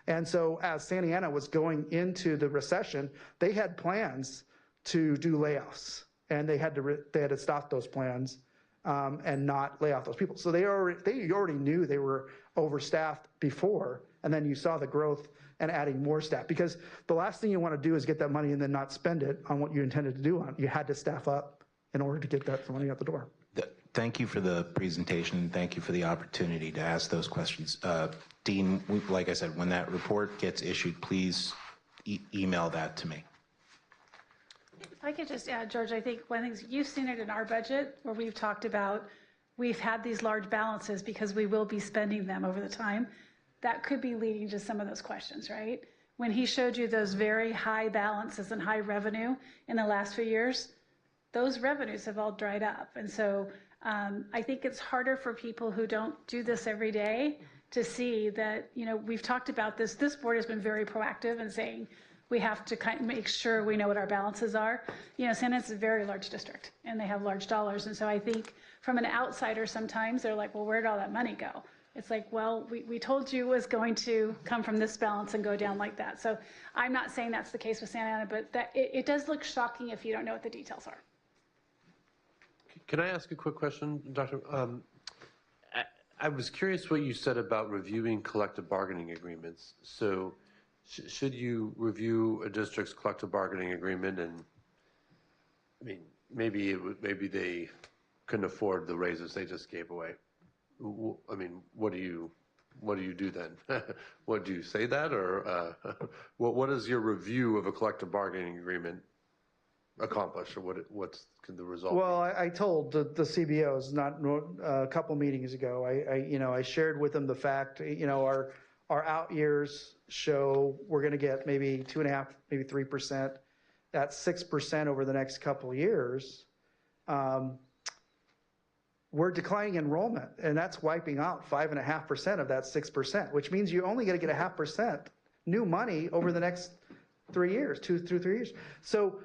And so as Santa Ana was going into the recession, they had plans to do layoffs, and they had to stop those plans and not lay off those people. So they already knew they were overstaffed before, and then you saw the growth and adding more staff, because the last thing you want to do is get that money and then not spend it on what you intended to do on it. You had to staff up in order to get that money out the door. Thank you for the presentation. Thank you for the opportunity to ask those questions. Dean, like I said, when that report gets issued, please email that to me. If I could just add, George, I think one of the things, you've seen it in our budget where we've talked about, we've had these large balances because we will be spending them over the time. That could be leading to some of those questions, right? When he showed you those very high balances and high revenue in the last few years, those revenues have all dried up. And so I think it's harder for people who don't do this every day to see that, you know, we've talked about this. This board has been very proactive in saying we have to kind of make sure we know what our balances are. You know, Santa Ana is a very large district and they have large dollars. And so I think from an outsider, sometimes they're like, well, where'd all that money go? It's like, well, we told you it was going to come from this balance and go down like that. So I'm not saying that's the case with Santa Ana, but that it does look shocking if you don't know what the details are. Can I ask a quick question, Doctor? I was curious what you said about reviewing collective bargaining agreements. So should you review a district's collective bargaining agreement and, I mean, maybe they couldn't afford the raises they just gave away. I mean, what do you do then? What do you say that, or what is your review of a collective bargaining agreement accomplish, or what's the result? Well, I told the CBOs a couple meetings ago. I shared with them the fact, you know, our out years show we're going to get maybe 2.5%, maybe 3%. That's 6% over the next couple of years. We're declining enrollment, and that's wiping out 5.5% of that 6%, which means you're only going to get 0.5% new money over the next 3 years, 2 through 3 years. So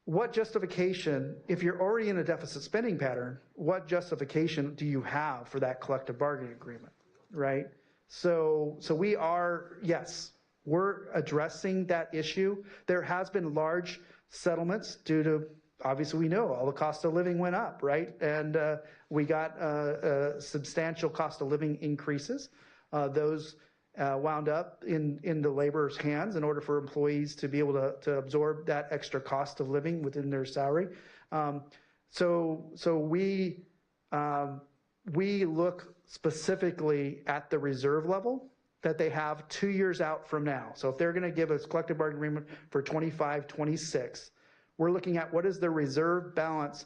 what justification, if you're already in a deficit spending pattern, what justification do you have for that collective bargaining agreement, right? So we are, yes, we're addressing that issue. There has been large settlements due to, obviously we know all the cost of living went up, right? And we got substantial cost of living increases. Those wound up in the laborer's hands in order for employees to be able to absorb that extra cost of living within their salary. So we look specifically at the reserve level that they have 2 years out from now. So if they're going to give us collective bargaining agreement for 25, 26, we're looking at what is the reserve balance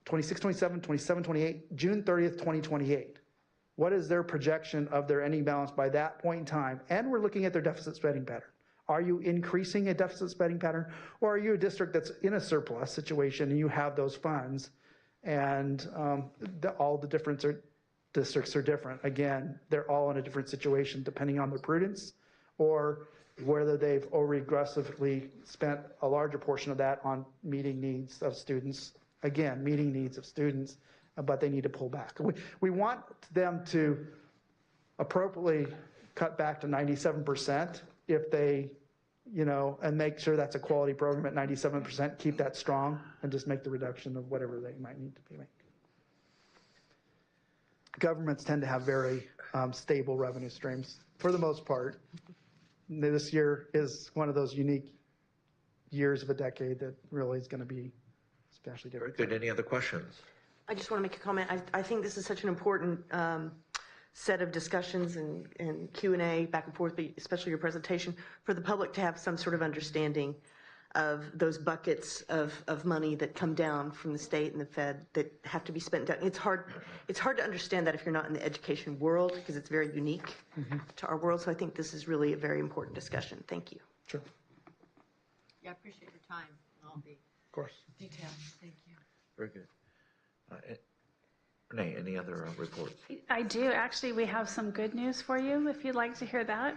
26, 27, 27, 28, June 30th, 2028. What is their projection of their ending balance by that point in time? And we're looking at their deficit spending pattern. Are you increasing a deficit spending pattern, or are you a district that's in a surplus situation and you have those funds? And all the different districts are different. Again, they're all in a different situation depending on their prudence or whether they've already aggressively spent a larger portion of that on meeting needs of students. Again, meeting needs of students, but they need to pull back. We want them to appropriately cut back to 97% if they, you know, and make sure that's a quality program at 97%, keep that strong, and just make the reduction of whatever they might need to be made. Governments tend to have very stable revenue streams for the most part. This year is one of those unique years of a decade that really is going to be especially different. Very good. Any other questions? I just want to make a comment. I think this is such an important set of discussions and Q&A back and forth, but especially your presentation, for the public to have some sort of understanding of those buckets of money that come down from the state and the Fed that have to be spent down. It's hard to understand that if you're not in the education world, because it's very unique to our world. So I think this is really a very important discussion. Thank you. Sure. Yeah, I appreciate your time and all the details. Thank you. Very good. Renee, any other reports? I do. Actually, we have some good news for you if you'd like to hear that.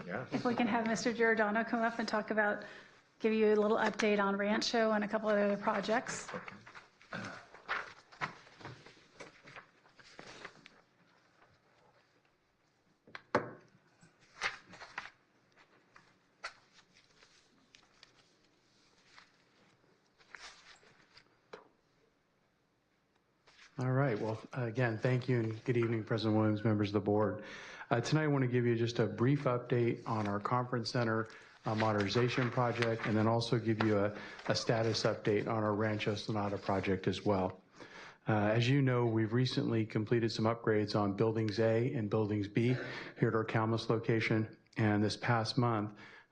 Yeah. If we can have Mr. Giordano come up and talk about, give you a little update on Rancho and a couple of other projects. All right. Well, again, thank you and good evening, President Williams, members of the board. Tonight, I want to give you just a brief update on our conference center modernization project, and then also give you a status update on our Rancho Sonata project as well. As you know, we've recently completed some upgrades on Buildings A and Buildings B here at our Calmus location, and this past month,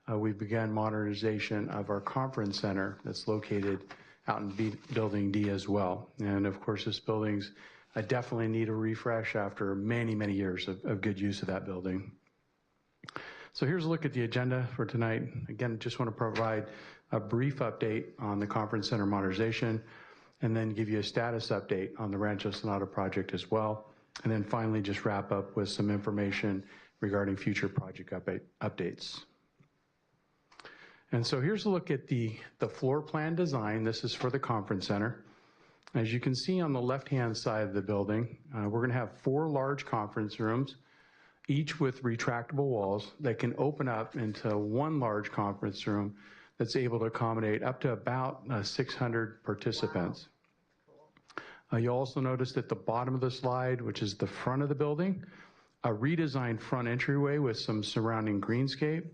we began modernization of our conference center that's located out in Building D as well. And of course, this building's definitely need a refresh after many, many years of good use of that building. So here's a look at the agenda for tonight. Again, just want to provide a brief update on the conference center modernization. and then give you a status update on the Rancho Sonata project as well. And then finally, just wrap up with some information regarding future project updates. And so here's a look at the floor plan design. This is for the conference center. As you can see on the left-hand side of the building, we're gonna have 4 large conference rooms, each with retractable walls that can open up into 1 large conference room that's able to accommodate up to about 600 participants. You'll also notice at the bottom of the slide, which is the front of the building, a redesigned front entryway with some surrounding greenscape,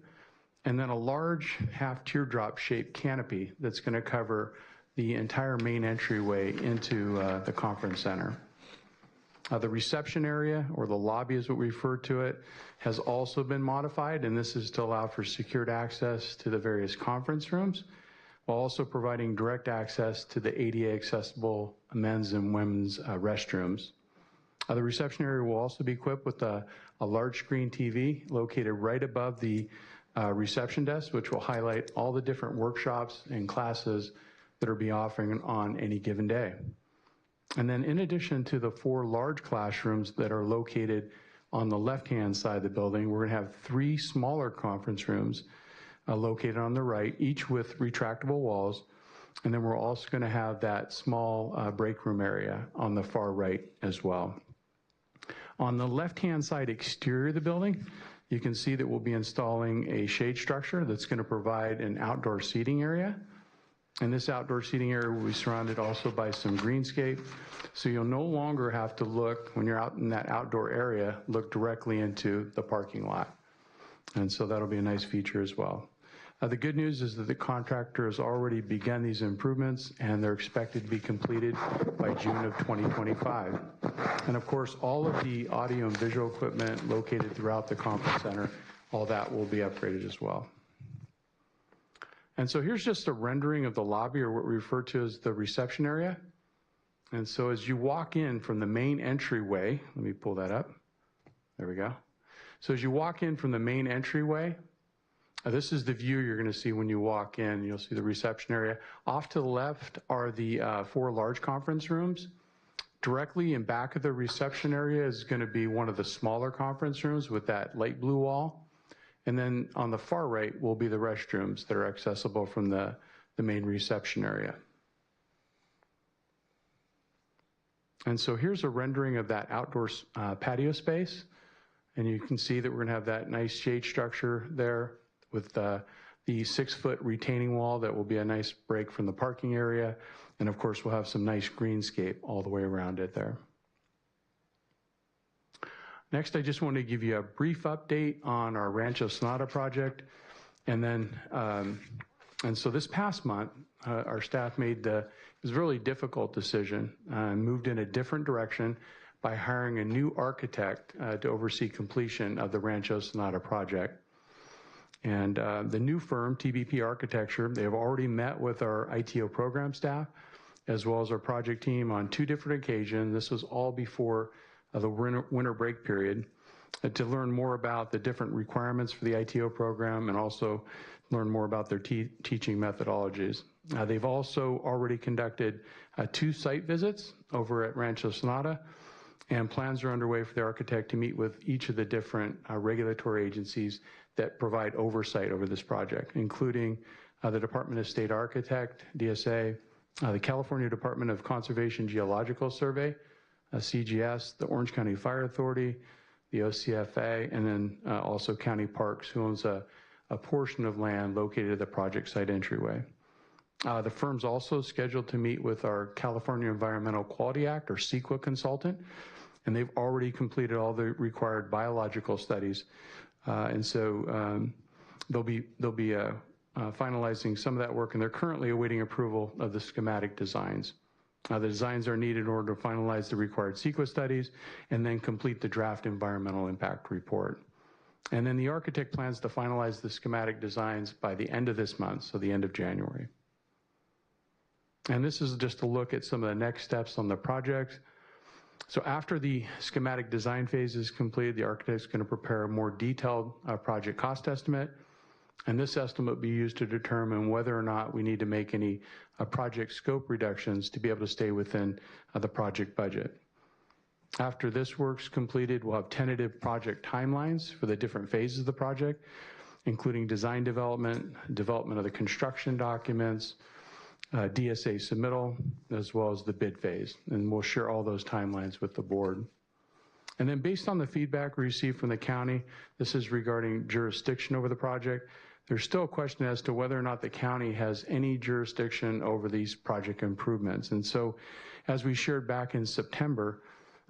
and then a large half teardrop shaped canopy that's gonna cover the entire main entryway into the conference center. The reception area, or the lobby as what we refer to it, has also been modified, and this is to allow for secured access to the various conference rooms, while also providing direct access to the ADA accessible men's and women's restrooms. The reception area will also be equipped with a large screen TV located right above the reception desk, which will highlight all the different workshops and classes that are being offering on any given day. And then in addition to the 4 large classrooms that are located on the left-hand side of the building, we're gonna have 3 smaller conference rooms located on the right, each with retractable walls. And then we're also gonna have that small break room area on the far right as well. On the left-hand side exterior of the building, you can see that we'll be installing a shade structure that's gonna provide an outdoor seating area. And this outdoor seating area will be surrounded also by some greenscape. So you'll no longer have to look, when you're out in that outdoor area, look directly into the parking lot. And so that'll be a nice feature as well. The good news is that the contractor has already begun these improvements, and they're expected to be completed by June of 2025. And of course, all of the audio and visual equipment located throughout the conference center, all that will be upgraded as well. And so here's just a rendering of the lobby, or what we refer to as the reception area. And so as you walk in from the main entryway, let me pull that up. There we go. So as you walk in from the main entryway, this is the view you're gonna see when you walk in. You'll see the reception area. Off to the left are the 4 large conference rooms. Directly in back of the reception area is gonna be one of the smaller conference rooms with that light blue wall. And then on the far right will be the restrooms that are accessible from the main reception area. And so here's a rendering of that outdoor patio space. And you can see that we're gonna have that nice shade structure there with the 6-foot retaining wall that will be a nice break from the parking area. And of course, we'll have some nice greenscape all the way around it there. Next, I just want to give you a brief update on our Rancho Sonata project. And then, and so this past month, our staff made it was a really difficult decision and moved in a different direction by hiring a new architect to oversee completion of the Rancho Sonata project. And the new firm, TBP Architecture, they have already met with our ITO program staff, as well as our project team on 2 different occasions. This was all before the winter break period, to learn more about the different requirements for the ITO program and also learn more about their teaching methodologies. They've also already conducted 2 site visits over at Rancho Sonata, and plans are underway for the architect to meet with each of the different regulatory agencies that provide oversight over this project, including the Department of State Architect, DSA, the California Department of Conservation Geological Survey, CGS, the Orange County Fire Authority, the OCFA, and then also County Parks, who owns a portion of land located at the project site entryway. The firm's also scheduled to meet with our California Environmental Quality Act, or CEQA consultant, and they've already completed all the required biological studies. And so they'll be finalizing some of that work, and they're currently awaiting approval of the schematic designs. The designs are needed in order to finalize the required CEQA studies and then complete the draft environmental impact report. And then the architect plans to finalize the schematic designs by the end of this month, so the end of January. And this is just a look at some of the next steps on the project. So after the schematic design phase is completed, the architect's going to prepare a more detailed project cost estimate. And this estimate will be used to determine whether or not we need to make any project scope reductions to be able to stay within the project budget. After this work's completed, we'll have tentative project timelines for the different phases of the project, including design development, development of the construction documents, DSA submittal, as well as the bid phase. And we'll share all those timelines with the board. And then based on the feedback we received from the county, this is regarding jurisdiction over the project. There's still a question as to whether or not the county has any jurisdiction over these project improvements. And so, as we shared back in September,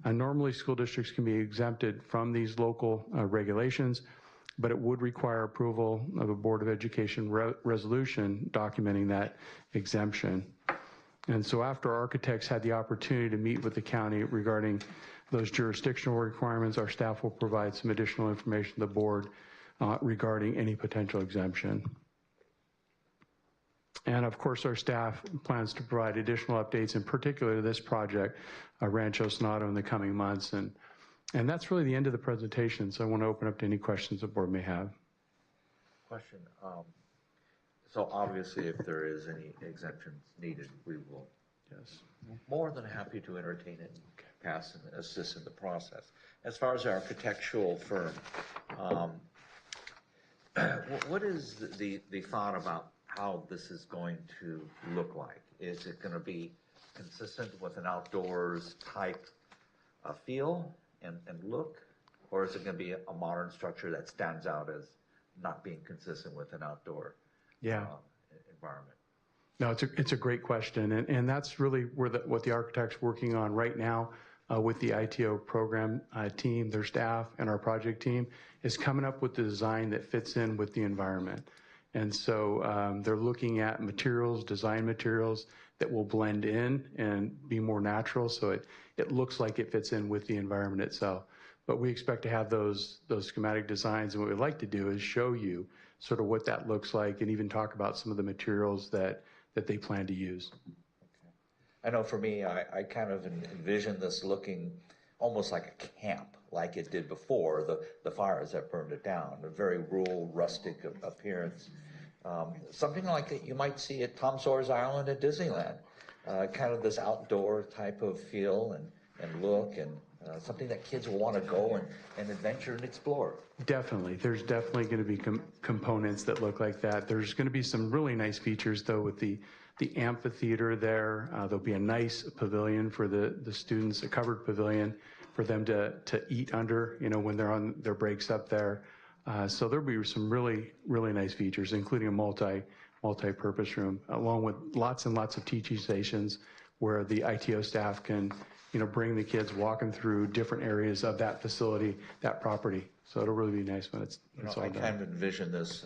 normally school districts can be exempted from these local regulations, but it would require approval of a Board of Education resolution documenting that exemption. And so after architects had the opportunity to meet with the county regarding those jurisdictional requirements, our staff will provide some additional information to the board regarding any potential exemption. And of course, our staff plans to provide additional updates, in particular to this project, Rancho Sonato, in the coming months. And that's really the end of the presentation, so I want to open up to any questions the board may have. Question. So obviously, if there is any exemptions needed, we will. Yes. More than happy to entertain it, pass and assist in the process. As far as our architectural firm, what is the thought about how this is going to look like? Is it going to be consistent with an outdoors type feel and look, or is it going to be a modern structure that stands out as not being consistent with an outdoor environment? No, it's a great question, and that's really where what the architect's working on right now with the ITO program team, their staff, and our project team, is coming up with the design that fits in with the environment. And so they're looking at materials, design materials that will blend in and be more natural, so it looks like it fits in with the environment itself. But we expect to have those schematic designs, and what we'd like to do is show you sort of what that looks like and even talk about some of the materials that they plan to use. I know for me, I kind of envision this looking almost like a camp, like it did before the fires that burned it down, a very rural, rustic appearance. Something like that you might see at Tom Sawyer's Island at Disneyland, kind of this outdoor type of feel and look, and something that kids will want to go and adventure and explore. Definitely. There's definitely going to be components that look like that. There's going to be some really nice features, though, with the amphitheater there. There'll be a nice pavilion for the students, a covered pavilion for them to eat under, when they're on their breaks up there. So there'll be some really, really nice features, including a multi-purpose room, along with lots and lots of teaching stations where the ITO staff can, bring the kids, walk them through different areas of that facility, that property. So it'll really be nice when it's all I done. kind of envision this,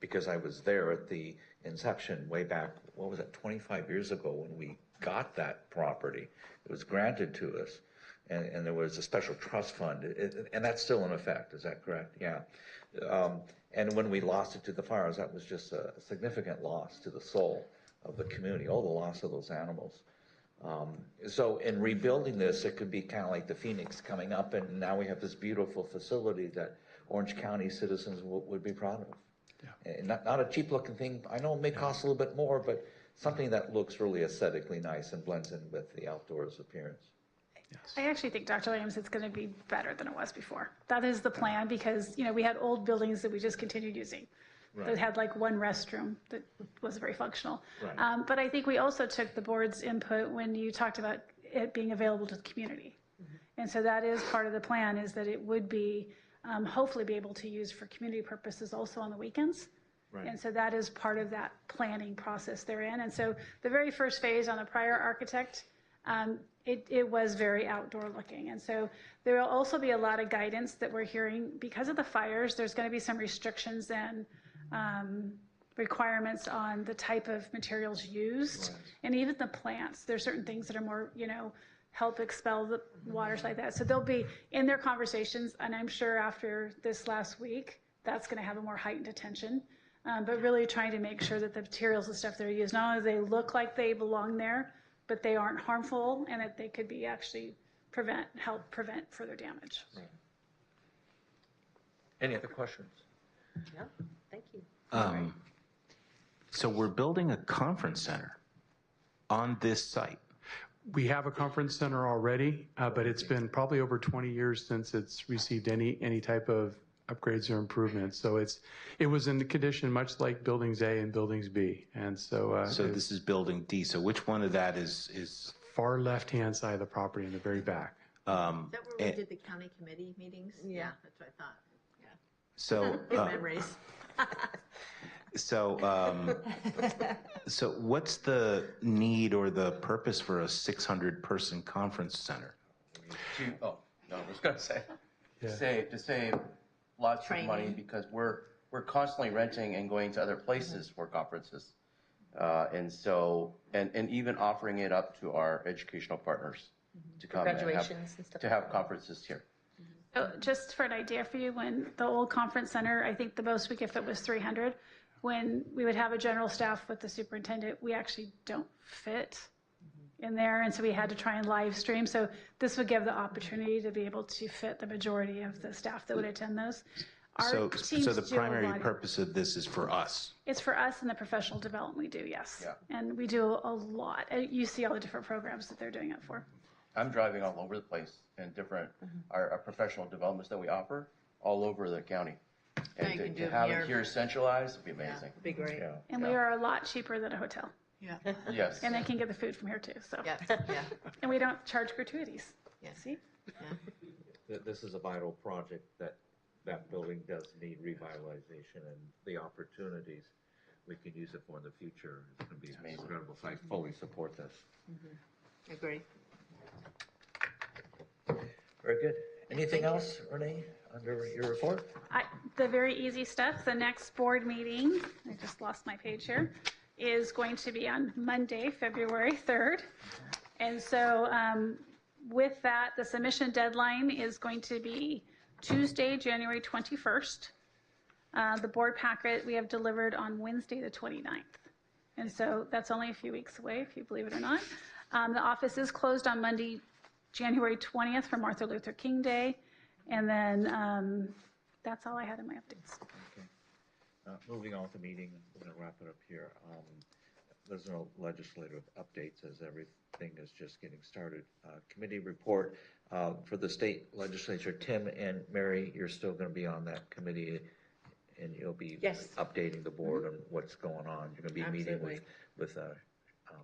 because I was there at the inception way back, 25 years ago when we got that property. It was granted to us, and there was a special trust fund, and that's still in effect, is that correct? Yeah. And when we lost it to the fires, that was just a significant loss to the soul of the community, all the loss of those animals. So in rebuilding this, it could be kind of like the Phoenix coming up, and now we have this beautiful facility that Orange County citizens would be proud of. Yeah. And not a cheap looking thing. I know it may cost a little bit more, but something that looks really aesthetically nice and blends in with the outdoors appearance. I actually think, Dr. Williams, it's going to be better than it was before. That is the plan, because, we had old buildings that we just continued using. Right. That had like one restroom that was very functional. Right. But I think we also took the board's input when you talked about it being available to the community. Mm-hmm. And so that is part of the plan, is that it would be, hopefully be able to use for community purposes also on the weekends. Right. And so that is part of that planning process they're in. And so the very first phase on the prior architect, it was very outdoor looking. And so there will also be a lot of guidance that we're hearing. Because of the fires, there's going to be some restrictions and requirements on the type of materials used, right. And even the plants. There's certain things that are more, help expel the waters like that. So they'll be in their conversations, and I'm sure after this last week, that's going to have a more heightened attention. But really trying to make sure that the materials and stuff that are used, not only they look like they belong there, but they aren't harmful, and that they could be actually help prevent further damage. Right. Any other questions? Yeah. Thank you. So we're building a conference center on this site. We have a conference center already, but it's been probably over 20 years since it's received any type of upgrades or improvements. So it was in the condition much like buildings A and buildings B. And so So this is building D. So which one of that is far left-hand side of the property in the very back. Is that where we did the county committee meetings? Yeah, that's what I thought. Yeah. So Good memories. So what's the need or the purpose for a 600-person conference center? No, I was going to say, Yeah. to save lots Training. of money because we're constantly renting and going to other places for conferences. And so, and even offering it up to our educational partners to come and Graduations and stuff. to have conferences here. So just for an idea for you, when the old conference center, I think the most we could fit was 300. When we would have a general staff with the superintendent, we actually don't fit in there. And so we had to try and live stream. So this would give the opportunity to be able to fit the majority of the staff that would attend those. Our So teams the do a primary lot of- purpose of this is for us. It's for us and the professional development we do, yes. Yeah. And we do a lot. You see all the different programs that they're doing it for. I'm driving all over the place in different, our professional developments that we offer all over the county. Yeah, And you can do to them have here. it here centralized would be amazing. It'd be great. And we are a lot cheaper than a hotel. Yeah. Yes. And they can get the food from here too, so. Yeah, yeah. And we don't charge gratuities. Yeah. See? This is a vital project that building does need revitalization, and the opportunities we can use it for in the future is going to be incredible. So I fully support this. Agree. Very good. Anything else, Renee, under your report? The very easy stuff, the next board meeting, I just lost my page here, is going to be on Monday, February 3rd. And so with that, the submission deadline is going to be Tuesday, January 21st. The board packet we have delivered on Wednesday, the 29th. And so that's only a few weeks away, if you believe it or not. The office is closed on Monday, January 20th for Martin Luther King Day. And then that's all I had in my updates. Okay. Moving on with the meeting, we're going to wrap it up here. There's no legislative updates as everything is just getting started. Committee report for the state legislature. Tim and Mary, you're still going to be on that committee, and you'll be updating the board on what's going on. You're going to be meeting with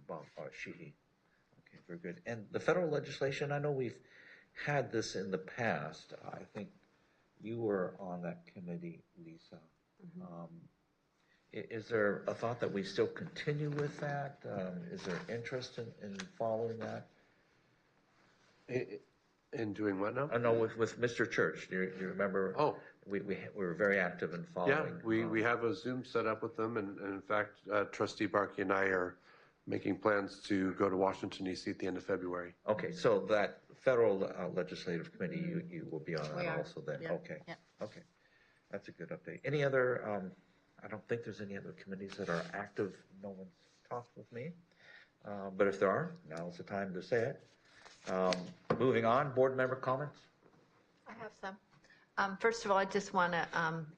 Bob Sheehy. Okay, very good. And the federal legislation, I know we've had this in the past. I think you were on that committee, Lisa. Is there a thought that we still continue with that? Is there interest in following that? In doing what now? No, with Mr. Church. Do you remember? Oh. We were very active in following. Yeah, we have a Zoom set up with them, and in fact, Trustee Barkey and I are making plans to go to Washington DC at the end of February. Okay, so that federal legislative committee, you will be on We that are. also then? Yeah. Okay. Yeah. Okay, that's a good update. Any other, I don't think there's any other committees that are active. No one's talked with me. But if there are, now's the time to say it. Moving on, board member comments? I have some. First of all, I just want to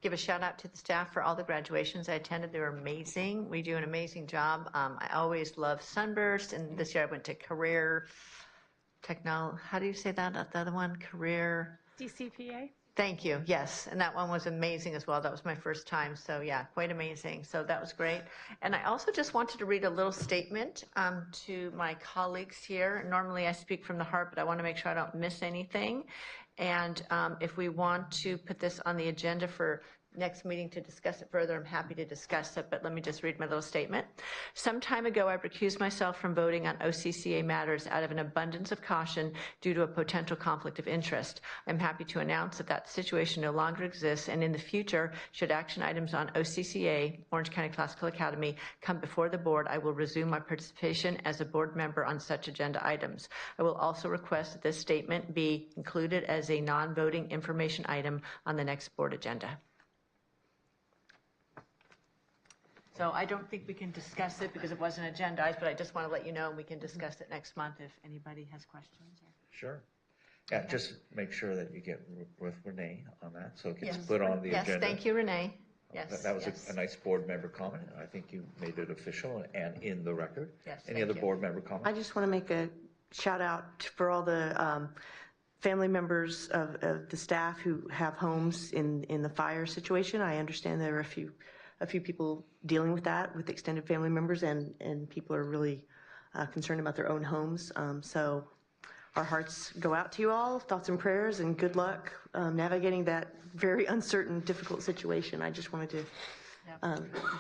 give a shout out to the staff for all the graduations I attended. They were amazing. We do an amazing job. I always love Sunburst, and this year I went to Career Technology. How do you say that? The other one, Career. DCPA? Thank you. Yes, and that one was amazing as well. That was my first time, so yeah, quite amazing. So that was great. And I also just wanted to read a little statement to my colleagues here. Normally I speak from the heart, but I want to make sure I don't miss anything. And if we want to put this on the agenda for next meeting to discuss it further, I'm happy to discuss it, but let me just read my little statement. Some time ago, I recused myself from voting on OCCA matters out of an abundance of caution due to a potential conflict of interest. I'm happy to announce that that situation no longer exists, and in the future, should action items on OCCA, Orange County Classical Academy, come before the board, I will resume my participation as a board member on such agenda items. I will also request that this statement be included as a non-voting information item on the next board agenda. So I don't think we can discuss it because it wasn't agendized, but I just want to let you know, and we can discuss it next month if anybody has questions. Sure. Yeah, just make sure that you get with Renee on that, so it gets Yes. put on the Yes, agenda. thank you, Renee. Yes, That was yes. a nice board member comment. I think you made it official and in the record. Yes, Any thank other you. board member comments? I just want to make a shout out for all the family members of the staff who have homes in the fire situation. I understand there are a few people dealing with that with extended family members, and people are really concerned about their own homes. So our hearts go out to you all. Thoughts and prayers, and good luck navigating that very uncertain, difficult situation. I just wanted to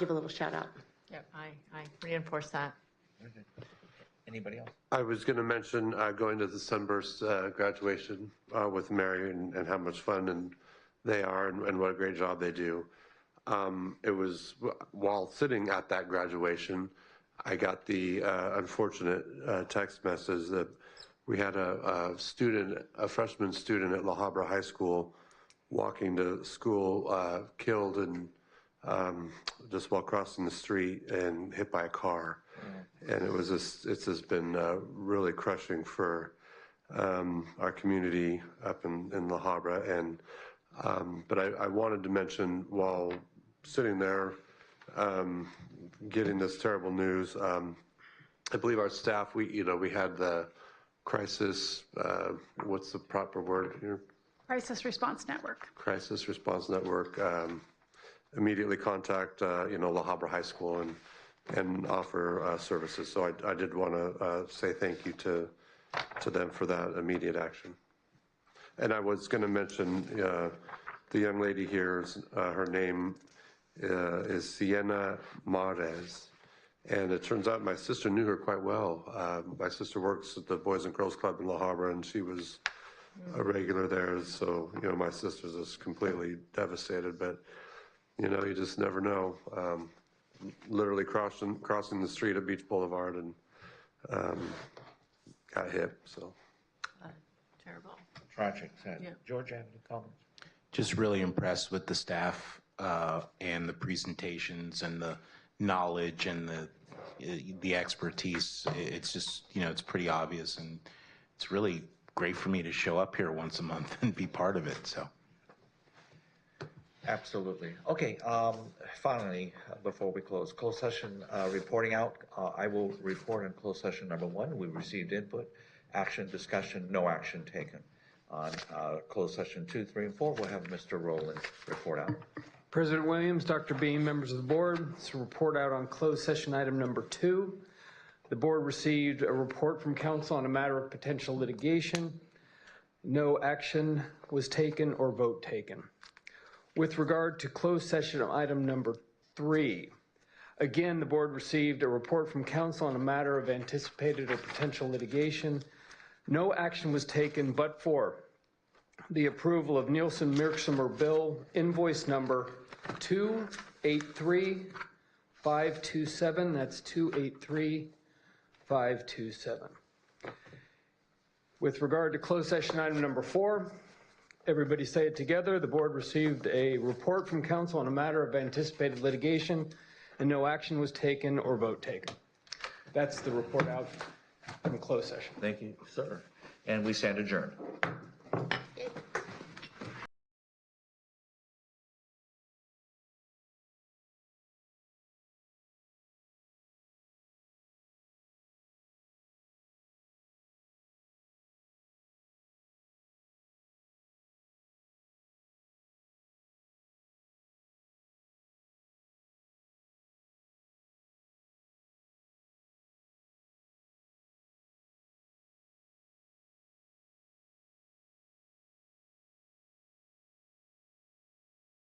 give a little shout out. Yep, I reinforce that. Anybody else? I was going to mention going to the Sunburst graduation with Mary and how much fun they are and what a great job they do. It was while sitting at that graduation, I got the unfortunate text message that we had a freshman student at La Habra High School walking to school, killed and just while crossing the street and hit by a car. And it's just been really crushing for our community up in La Habra. And but I wanted to mention while sitting there getting this terrible news, I believe our staff, we had the crisis, what's the proper word here? Crisis Response Network. Crisis Response Network immediately contact La Habra High School and offer services. So I did want to say thank you to them for that immediate action. And I was going to mention the young lady here, her name is Sienna Mares. And it turns out my sister knew her quite well. My sister works at the Boys and Girls Club in La Habra, and she was a regular there. So, my sister's just completely devastated, but, you just never know. Literally crossing the street at Beach Boulevard and got hit, so. Terrible. Tragic, sad. Yeah. George, you have any comments? Just really impressed with the staff and the presentations and the knowledge and the expertise. It's just, it's pretty obvious, and it's really great for me to show up here once a month and be part of it, so. Absolutely. Okay, finally, before we close session reporting out, I will report on closed session number 1. We received input, action, discussion, no action taken. On closed session 2, 3, and 4, we'll have Mr. Rowland report out. President Williams, Dr. Beam, members of the board, this report out on closed session item number 2. The board received a report from counsel on a matter of potential litigation. No action was taken or vote taken. With regard to closed session item number 3, again, the board received a report from counsel on a matter of anticipated or potential litigation. No action was taken but for the approval of Nielsen Mirksamer bill invoice number 283527. That's 283527. With regard to closed session item number 4, everybody say it together. The board received a report from counsel on a matter of anticipated litigation, and no action was taken or vote taken. That's the report out from closed session. Thank you, sir. And we stand adjourned.